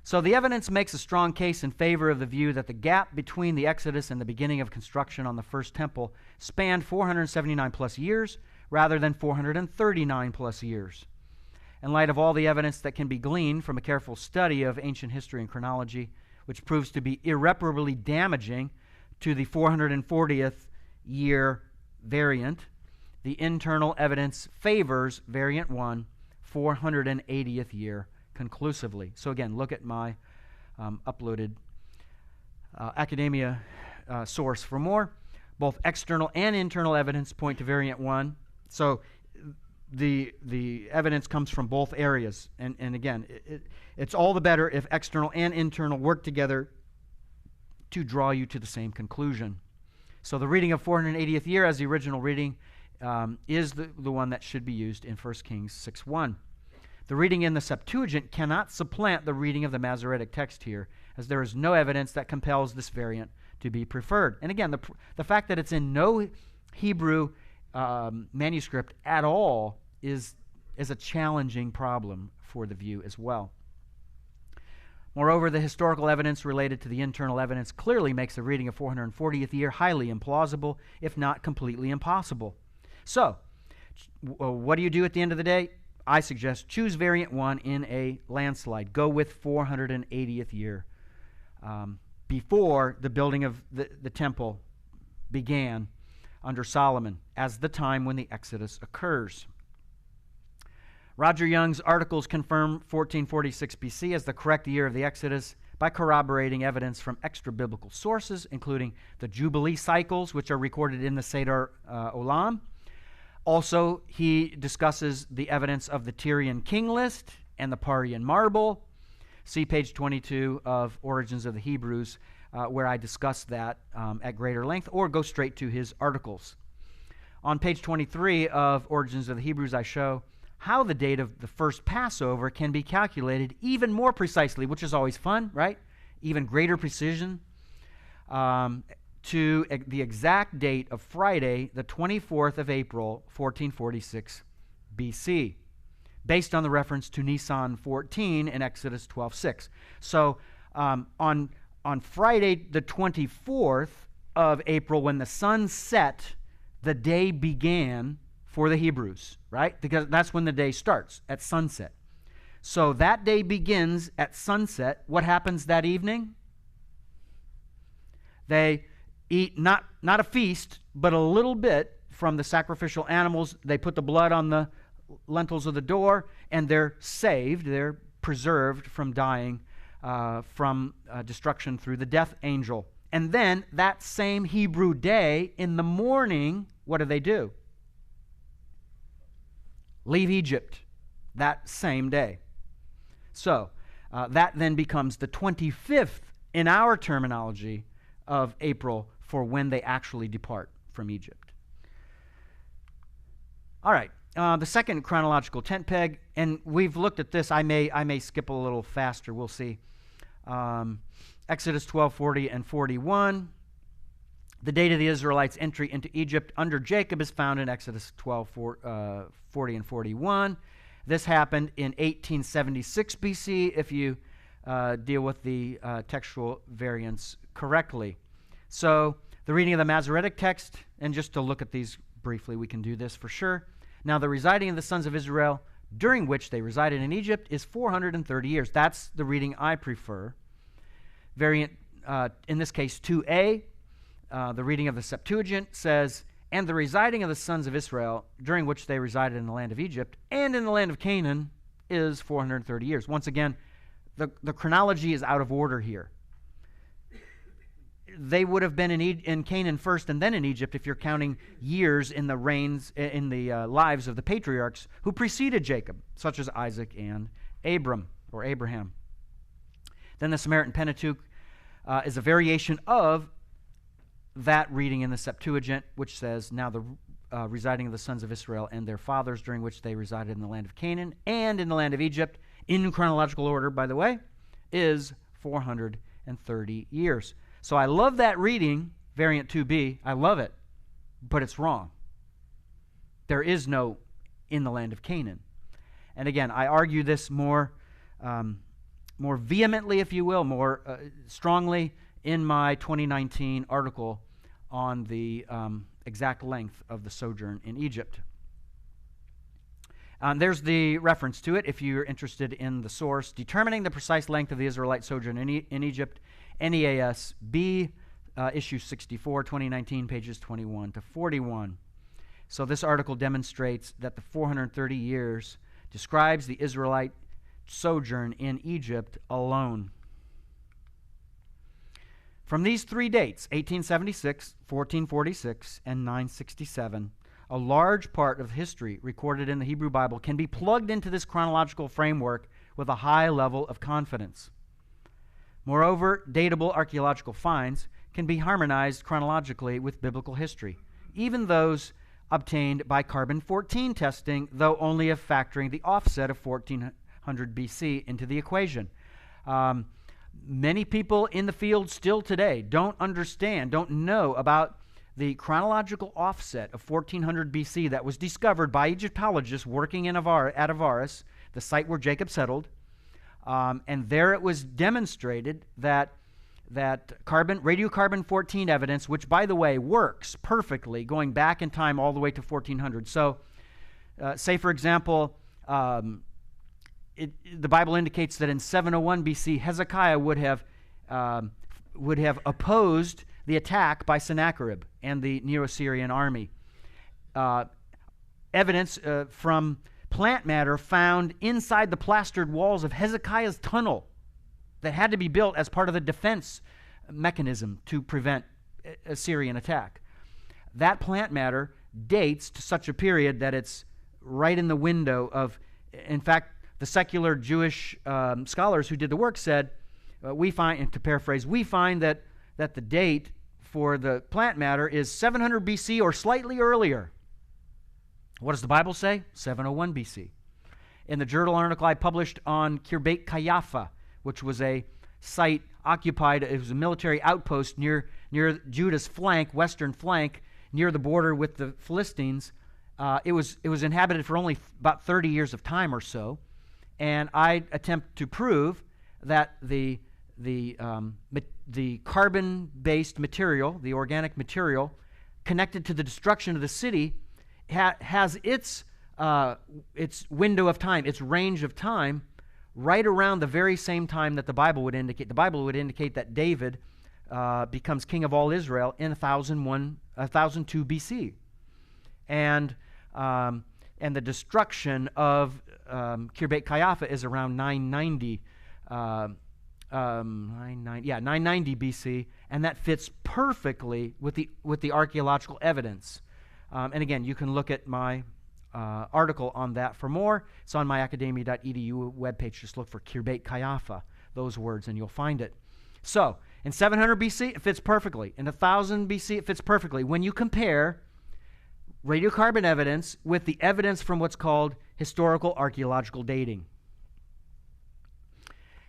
[SPEAKER 1] So the evidence makes a strong case in favor of the view that the gap between the Exodus and the beginning of construction on the first temple spanned 479 plus years rather than 439 plus years. In light of all the evidence that can be gleaned from a careful study of ancient history and chronology, which proves to be irreparably damaging to the 440th year variant, the internal evidence favors variant 1, 480th year, conclusively. So again, look at my uploaded academia source for more. Both external and internal evidence point to variant 1. So the evidence comes from both areas. And again, it's all the better if external and internal work together to draw you to the same conclusion. So the reading of 480th year as the original reading is the one that should be used in 1 Kings 6:1. The reading in the Septuagint cannot supplant the reading of the Masoretic text here, as there is no evidence that compels this variant to be preferred. And again, the fact that it's in no Hebrew manuscript at all is a challenging problem for the view as well. Moreover, the historical evidence related to the internal evidence clearly makes the reading of 440th year highly implausible, if not completely impossible. So, what do you do at the end of the day? I suggest choose variant 1 in a landslide. Go with 480th year, before the building of the temple began under Solomon, as the time when the Exodus occurs. Roger Young's articles confirm 1446 BC as the correct year of the Exodus by corroborating evidence from extra-biblical sources, including the Jubilee cycles, which are recorded in the Seder Olam. Also, he discusses the evidence of the Tyrian king list and the Parian marble. See page 22 of Origins of the Hebrews, where I discuss that at greater length, or go straight to his articles. On page 23 of Origins of the Hebrews, I show how the date of the first Passover can be calculated even more precisely, which is always fun, right? Even greater precision, to the exact date of Friday, the 24th of April, 1446 BC, based on the reference to Nisan 14 in Exodus 12:6. So on Friday, the 24th of April, when the sun set, the day began for the Hebrews, right? Because that's when the day starts, at sunset. So that day begins at sunset. What happens that evening? They eat not a feast, but a little bit from the sacrificial animals. They put the blood on the lintels of the door, and they're saved. They're preserved from dying from destruction through the death angel. And then that same Hebrew day, in the morning, what do? Leave Egypt that same day. So that then becomes the 25th in our terminology of April for when they actually depart from Egypt. All right, the second chronological tent peg, and we've looked at this. I may skip a little faster. We'll see. Exodus 12:40 and 41. The date of the Israelites' entry into Egypt under Jacob is found in Exodus 12:40 and 41. This happened in 1876 BC if you deal with the textual variants correctly. So the reading of the Masoretic text, and just to look at these briefly, we can do this for sure. Now the residing of the sons of Israel during which they resided in Egypt is 430 years. That's the reading I prefer. Variant, in this case, 2a, the reading of the Septuagint says, and the residing of the sons of Israel during which they resided in the land of Egypt and in the land of Canaan is 430 years. Once again, the chronology is out of order here. They would have been in Canaan first and then in Egypt if you're counting years in the reigns, in the lives of the patriarchs who preceded Jacob, such as Isaac and Abraham. Then the Samaritan Pentateuch is a variation of that reading in the Septuagint, which says, now the residing of the sons of Israel and their fathers during which they resided in the land of Canaan and in the land of Egypt, in chronological order, by the way, is 430 years. So I love that reading, variant 2b. I love it, but it's wrong. There is no in the land of Canaan. And again, I argue this more more vehemently, if you will, more strongly in my 2019 article on the exact length of the sojourn in Egypt. There's the reference to it if you're interested in the source. Determining the precise length of the Israelite sojourn in Egypt, NEAS B, issue 64, 2019, pages 21 to 41. So this article demonstrates that the 430 years describes the Israelite sojourn in Egypt alone. From these three dates, 1876, 1446, and 967, a large part of history recorded in the Hebrew Bible can be plugged into this chronological framework with a high level of confidence. Moreover, datable archaeological finds can be harmonized chronologically with biblical history, even those obtained by carbon-14 testing, though only if factoring the offset of 1400 BC into the equation. Many people in the field still today don't know about the chronological offset of 1400 BC that was discovered by Egyptologists working at Avaris, the site where Jacob settled. And there it was demonstrated that radiocarbon 14 evidence, which, by the way, works perfectly going back in time all the way to 1400. So, say, for example, the Bible indicates that in 701 BC, Hezekiah would have opposed the attack by Sennacherib and the Neo-Assyrian army. Evidence from plant matter found inside the plastered walls of Hezekiah's tunnel that had to be built as part of the defense mechanism to prevent Assyrian attack. That plant matter dates to such a period that it's right in the window of, in fact, the secular Jewish scholars who did the work said, we find, and to paraphrase, we find that the date for the plant matter is 700 BC or slightly earlier. What does the Bible say? 701 BC. In the journal article I published on Kirbeit Kayafa, which was a site occupied, it was a military outpost near Judah's flank, western flank, near the border with the Philistines. It was inhabited for only about 30 years of time or so, and I attempt to prove that the carbon-based material, the organic material, connected to the destruction of the city, has its window of time, its range of time, right around the very same time that the Bible would indicate. The Bible would indicate that David becomes king of all Israel in 1002 BC, and the destruction of Kirbeit Kayafa is around 990. 990 BC, and that fits perfectly with the archaeological evidence. And again, you can look at my article on that for more. It's on my academia.edu webpage. Just look for Kirbeit Kayafa, those words, and you'll find it. So, in 700 BC, it fits perfectly. In 1000 BC, it fits perfectly. When you compare radiocarbon evidence with the evidence from what's called historical archaeological dating.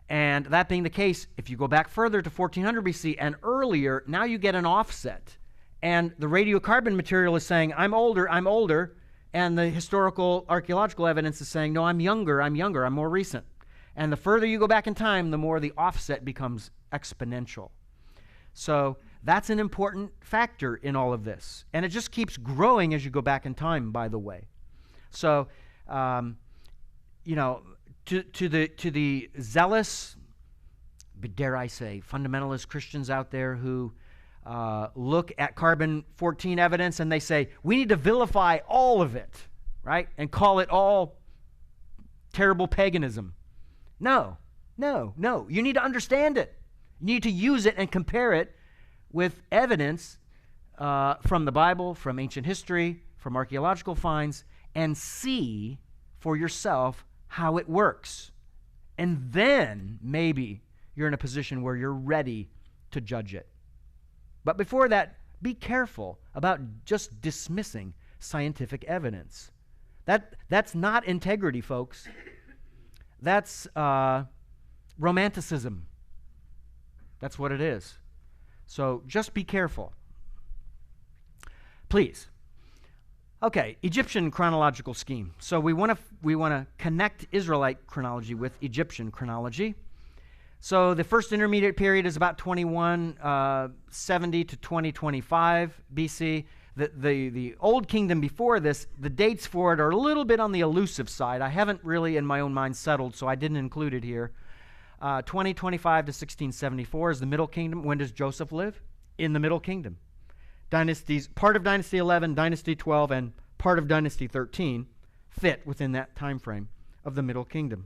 [SPEAKER 1] And that being the case, if you go back further to 1400 BC and earlier, now you get an offset. And the radiocarbon material is saying, I'm older, and the historical archaeological evidence is saying, no, I'm younger, I'm more recent. And the further you go back in time, the more the offset becomes exponential. So that's an important factor in all of this. And it just keeps growing as you go back in time, by the way. So, to the zealous, dare I say, fundamentalist Christians out there who look at carbon-14 evidence and they say, we need to vilify all of it, right? And call it all terrible paganism. No. You need to understand it. You need to use it and compare it with evidence from the Bible, from ancient history, from archaeological finds, and see for yourself how it works. And then maybe you're in a position where you're ready to judge it. But before that, be careful about just dismissing scientific evidence. That's not integrity, folks. That's romanticism. That's what it is. So just be careful. Please. Okay, Egyptian chronological scheme. So we want to connect Israelite chronology with Egyptian chronology. So the first intermediate period is about 2170 to 2025 BC. The Old Kingdom before this, the dates for it are a little bit on the elusive side. I haven't really in my own mind settled, so I didn't include it here. 2025 to 1674 is the Middle Kingdom. When does Joseph live? In the Middle Kingdom. Dynasties, part of Dynasty 11, Dynasty 12, and part of Dynasty 13 fit within that time frame of the Middle Kingdom.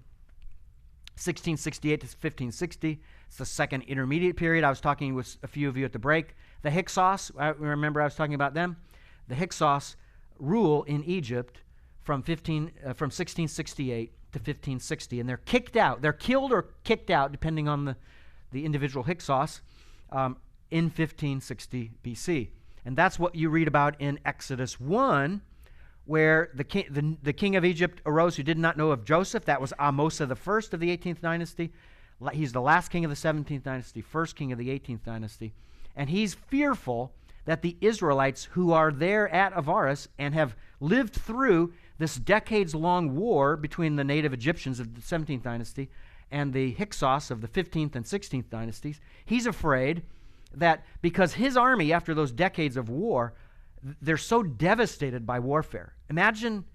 [SPEAKER 1] 1668 to 1560, it's the second intermediate period. I was talking with a few of you at the break. The Hyksos, I remember I was talking about them. The Hyksos rule in Egypt from 1668 to 1560, and they're kicked out. They're killed or kicked out, depending on the individual Hyksos, in 1560 BC. And that's what you read about in Exodus 1, where the king of Egypt arose who did not know of Joseph. That was Amosa the first of the 18th dynasty. He's the last king of the 17th dynasty, first king of the 18th dynasty. And he's fearful that the Israelites who are there at Avaris and have lived through this decades-long war between the native Egyptians of the 17th dynasty and the Hyksos of the 15th and 16th dynasties, he's afraid that because his army, after those decades of war, they're so devastated by warfare. Imagine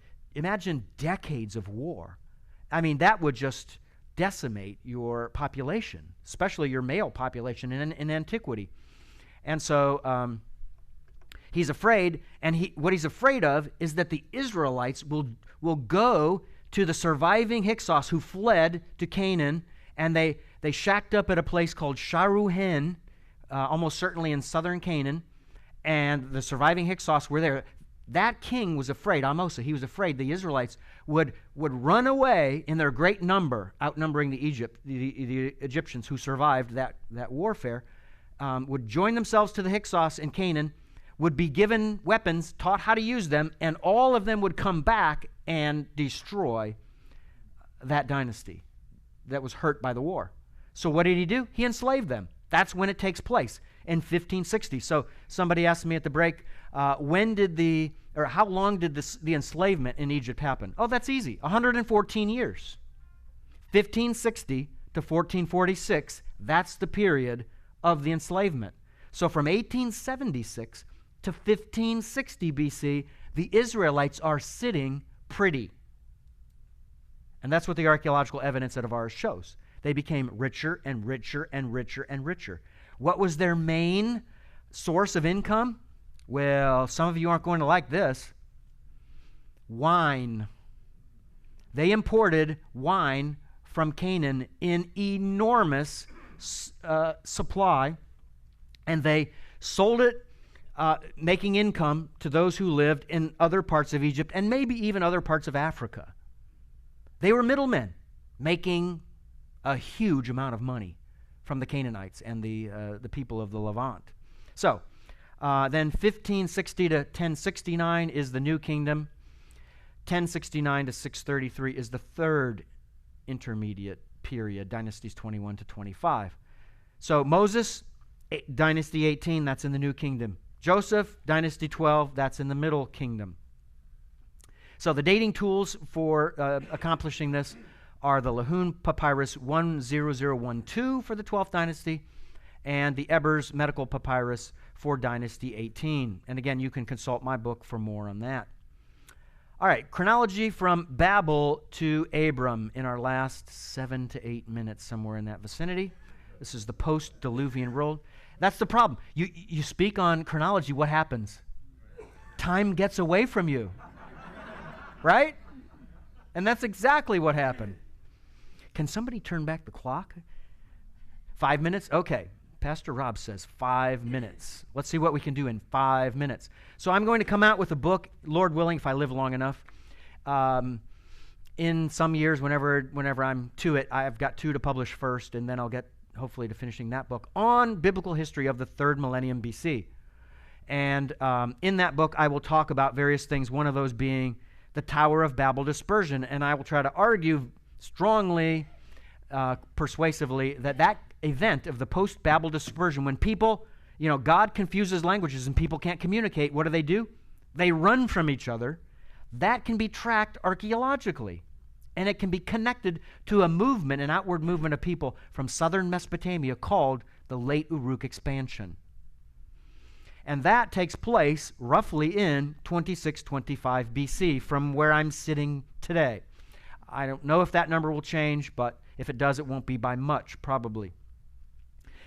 [SPEAKER 1] decades of war. I mean, that would just decimate your population, especially your male population in antiquity. And so he's afraid, and what he's afraid of is that the Israelites will go to the surviving Hyksos who fled to Canaan, and they shacked up at a place called Sharuhen, almost certainly in southern Canaan, and the surviving Hyksos were there. That king was afraid, Amosa, he was afraid the Israelites would run away in their great number, outnumbering the Egyptians who survived that warfare, would join themselves to the Hyksos in Canaan, would be given weapons, taught how to use them, and all of them would come back and destroy that dynasty that was hurt by the war. So what did he do? He enslaved them. That's when it takes place, in 1560. So somebody asked me at the break, how long did the enslavement in Egypt happen? Oh, that's easy, 114 years. 1560 to 1446, that's the period of the enslavement. So from 1876 to 1560 BC, the Israelites are sitting pretty. And that's what the archaeological evidence at Avaris shows. They became richer and richer and richer and richer. What was their main source of income? Well, some of you aren't going to like this. Wine. They imported wine from Canaan in enormous supply, and they sold it, making income to those who lived in other parts of Egypt and maybe even other parts of Africa. They were middlemen, making a huge amount of money from the Canaanites and the people of the Levant. So then 1560 to 1069 is the New Kingdom. 1069 to 633 is the third intermediate period, dynasties 21 to 25. So Moses, dynasty 18, that's in the New Kingdom. Joseph, dynasty 12, that's in the Middle Kingdom. So the dating tools for accomplishing this are the Lahun Papyrus 10012 for the 12th dynasty and the Ebers Medical Papyrus for dynasty 18. And again, you can consult my book for more on that. All right, chronology from Babel to Abram in our last 7 to 8 minutes, somewhere in that vicinity. This is the post-Diluvian world. That's the problem. You speak on chronology, what happens? Time gets away from you, right? And that's exactly what happened. Can somebody turn back the clock? 5 minutes? Okay. Pastor Rob says 5 minutes. Let's see what we can do in 5 minutes. So I'm going to come out with a book, Lord willing, if I live long enough. In some years, whenever I'm to it, I've got 2 to publish first, and then I'll get, hopefully, to finishing that book on biblical history of the 3rd millennium BC. And in that book, I will talk about various things, one of those being the Tower of Babel dispersion. And I will try to argue strongly, persuasively, that event of the post-Babel dispersion, when people, God confuses languages and people can't communicate, what do? They run from each other. That can be tracked archaeologically. And it can be connected to a movement, an outward movement of people from southern Mesopotamia called the Late Uruk expansion. And that takes place roughly in 2625 BC from where I'm sitting today. I don't know if that number will change, but if it does, it won't be by much, probably.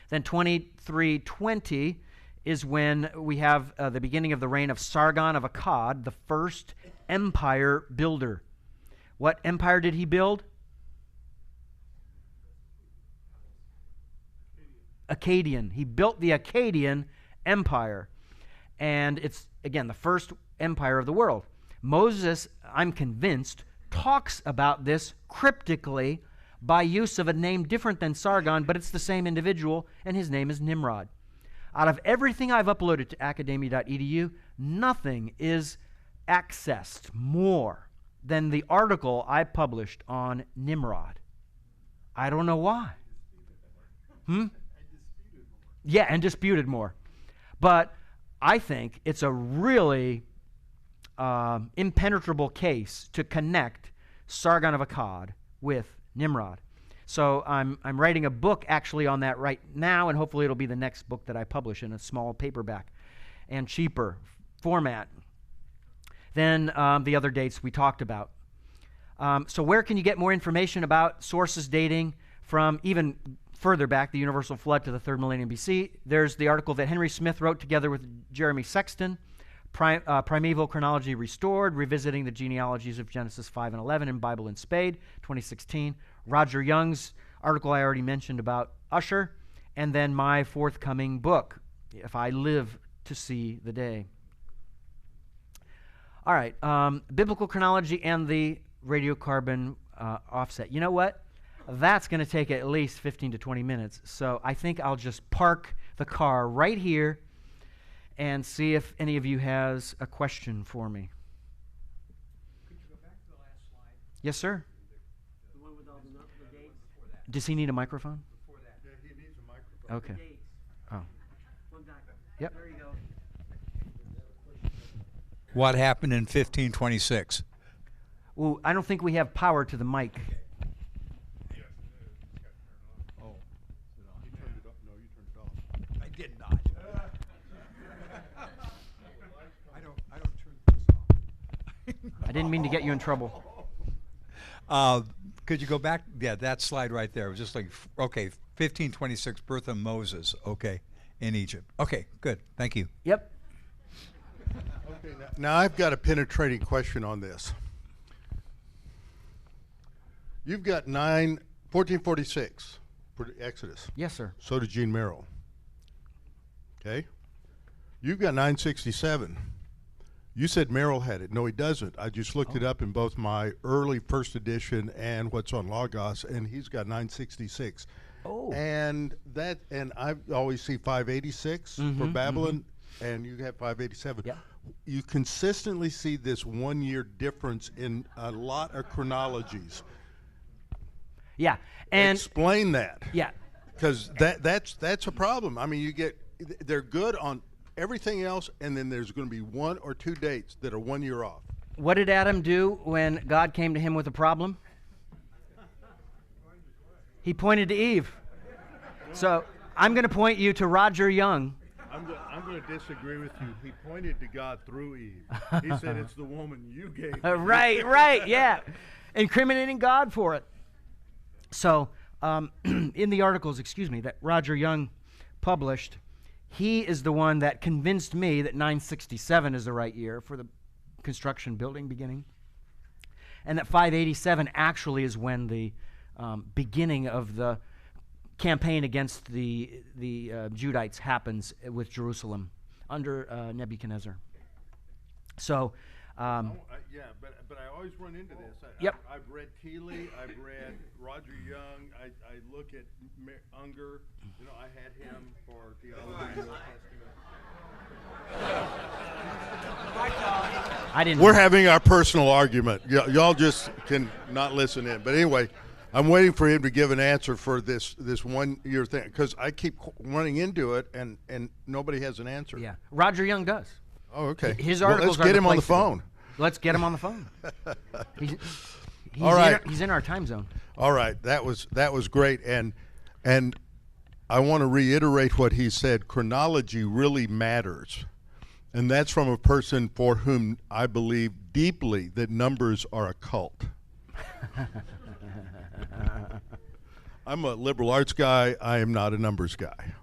[SPEAKER 1] Then 2320 is when we have the beginning of the reign of Sargon of Akkad, the first empire builder. What empire did he build? Akkadian. He built the Akkadian Empire. And it's, again, the first empire of the world. Moses, I'm convinced, talks about this cryptically by use of a name different than Sargon, but it's the same individual, and his name is Nimrod. Out of everything I've uploaded to academia.edu, nothing is accessed more than the article I published on Nimrod. I don't know why. Yeah, and disputed more. But I think it's a really impenetrable case to connect Sargon of Akkad with Nimrod. So I'm writing a book actually on that right now, and hopefully it'll be the next book that I publish in a small paperback and cheaper format than the other dates we talked about. So where can you get more information about sources dating from even further back, the universal flood to the 3rd millennium BC? There's the article that Henry Smith wrote together with Jeremy Sexton, Primeval Chronology Restored, Revisiting the Genealogies of Genesis 5 and 11 in Bible and Spade, 2016. Roger Young's article I already mentioned about Usher, and then my forthcoming book, If I Live to See the Day. All right, biblical chronology and the radiocarbon offset. You know what? That's going to take at least 15 to 20 minutes. So I think I'll just park the car right here and see if any of you has a question for me.
[SPEAKER 2] Could you go back to the last slide?
[SPEAKER 1] Yes, sir.
[SPEAKER 2] The one with all the dates?
[SPEAKER 1] Does he need a microphone?
[SPEAKER 2] Before that.
[SPEAKER 3] Yeah, he needs a microphone.
[SPEAKER 1] Okay.
[SPEAKER 2] The dates.
[SPEAKER 1] Oh.
[SPEAKER 2] One back.
[SPEAKER 1] Yep.
[SPEAKER 2] There you go.
[SPEAKER 4] What happened in 1526?
[SPEAKER 1] Ooh, I don't think we have power to the mic.
[SPEAKER 4] Oh,
[SPEAKER 3] He turned it up. No, you turned it off.
[SPEAKER 4] I did not. I don't turn this off.
[SPEAKER 1] I didn't mean to get you in trouble.
[SPEAKER 4] Could you go back? Yeah, that slide right there. It was just like, okay, 1526, birth of Moses. Okay, in Egypt. Okay, good. Thank you.
[SPEAKER 1] Yep.
[SPEAKER 3] Okay, now I've got a penetrating question on this. You've got 1446 for Exodus.
[SPEAKER 1] Yes, sir.
[SPEAKER 3] So did Gene Merrill. Okay? You've got 967. You said Merrill had it. No, he doesn't. I just looked it up in both my early first edition and what's on Logos, and he's got 966.
[SPEAKER 1] Oh.
[SPEAKER 3] And I always see 586 for Babylon, and you have 587.
[SPEAKER 1] Yep.
[SPEAKER 3] You consistently see this 1 year difference in a lot of chronologies.
[SPEAKER 1] Yeah. And
[SPEAKER 3] Explain that.
[SPEAKER 1] yeah.
[SPEAKER 3] Because that's a problem. I mean, they're good on everything else, and then there's going to be 1 or 2 dates that are 1 year off.
[SPEAKER 1] What did Adam do when God came to him with a problem? He pointed to Eve. So I'm going to point you to Roger Young.
[SPEAKER 3] I'm going to disagree with you. He pointed to God through Eve. He said, it's the woman you gave me.
[SPEAKER 1] Right, yeah. Incriminating God for it. So in the articles, that Roger Young published, he is the one that convinced me that 967 is the right year for the construction building beginning, and that 587 actually is when the beginning of the campaign against the Judites happens with Jerusalem under Nebuchadnezzar. So,
[SPEAKER 3] yeah, but I always run into this. I've read Keeley, I've read Roger Young, I look at Unger. You know, I had him for Theological.
[SPEAKER 1] I didn't.
[SPEAKER 3] We're having our personal argument. Y'all just can not listen in. But anyway, I'm waiting for him to give an answer for this 1 year thing, because I keep running into it and nobody has an answer.
[SPEAKER 1] Yeah, Roger Young does.
[SPEAKER 3] Oh, okay.
[SPEAKER 1] His
[SPEAKER 3] Well,
[SPEAKER 1] articles
[SPEAKER 3] let's get
[SPEAKER 1] are
[SPEAKER 3] him on the
[SPEAKER 1] place to go.
[SPEAKER 3] phone.
[SPEAKER 1] Let's get him on the phone.
[SPEAKER 3] All right.
[SPEAKER 1] He's in our time zone.
[SPEAKER 3] All right, that was great, and I want to reiterate what he said. Chronology really matters, and that's from a person for whom I believe deeply that numbers are a cult. I'm a liberal arts guy. I am not a numbers guy.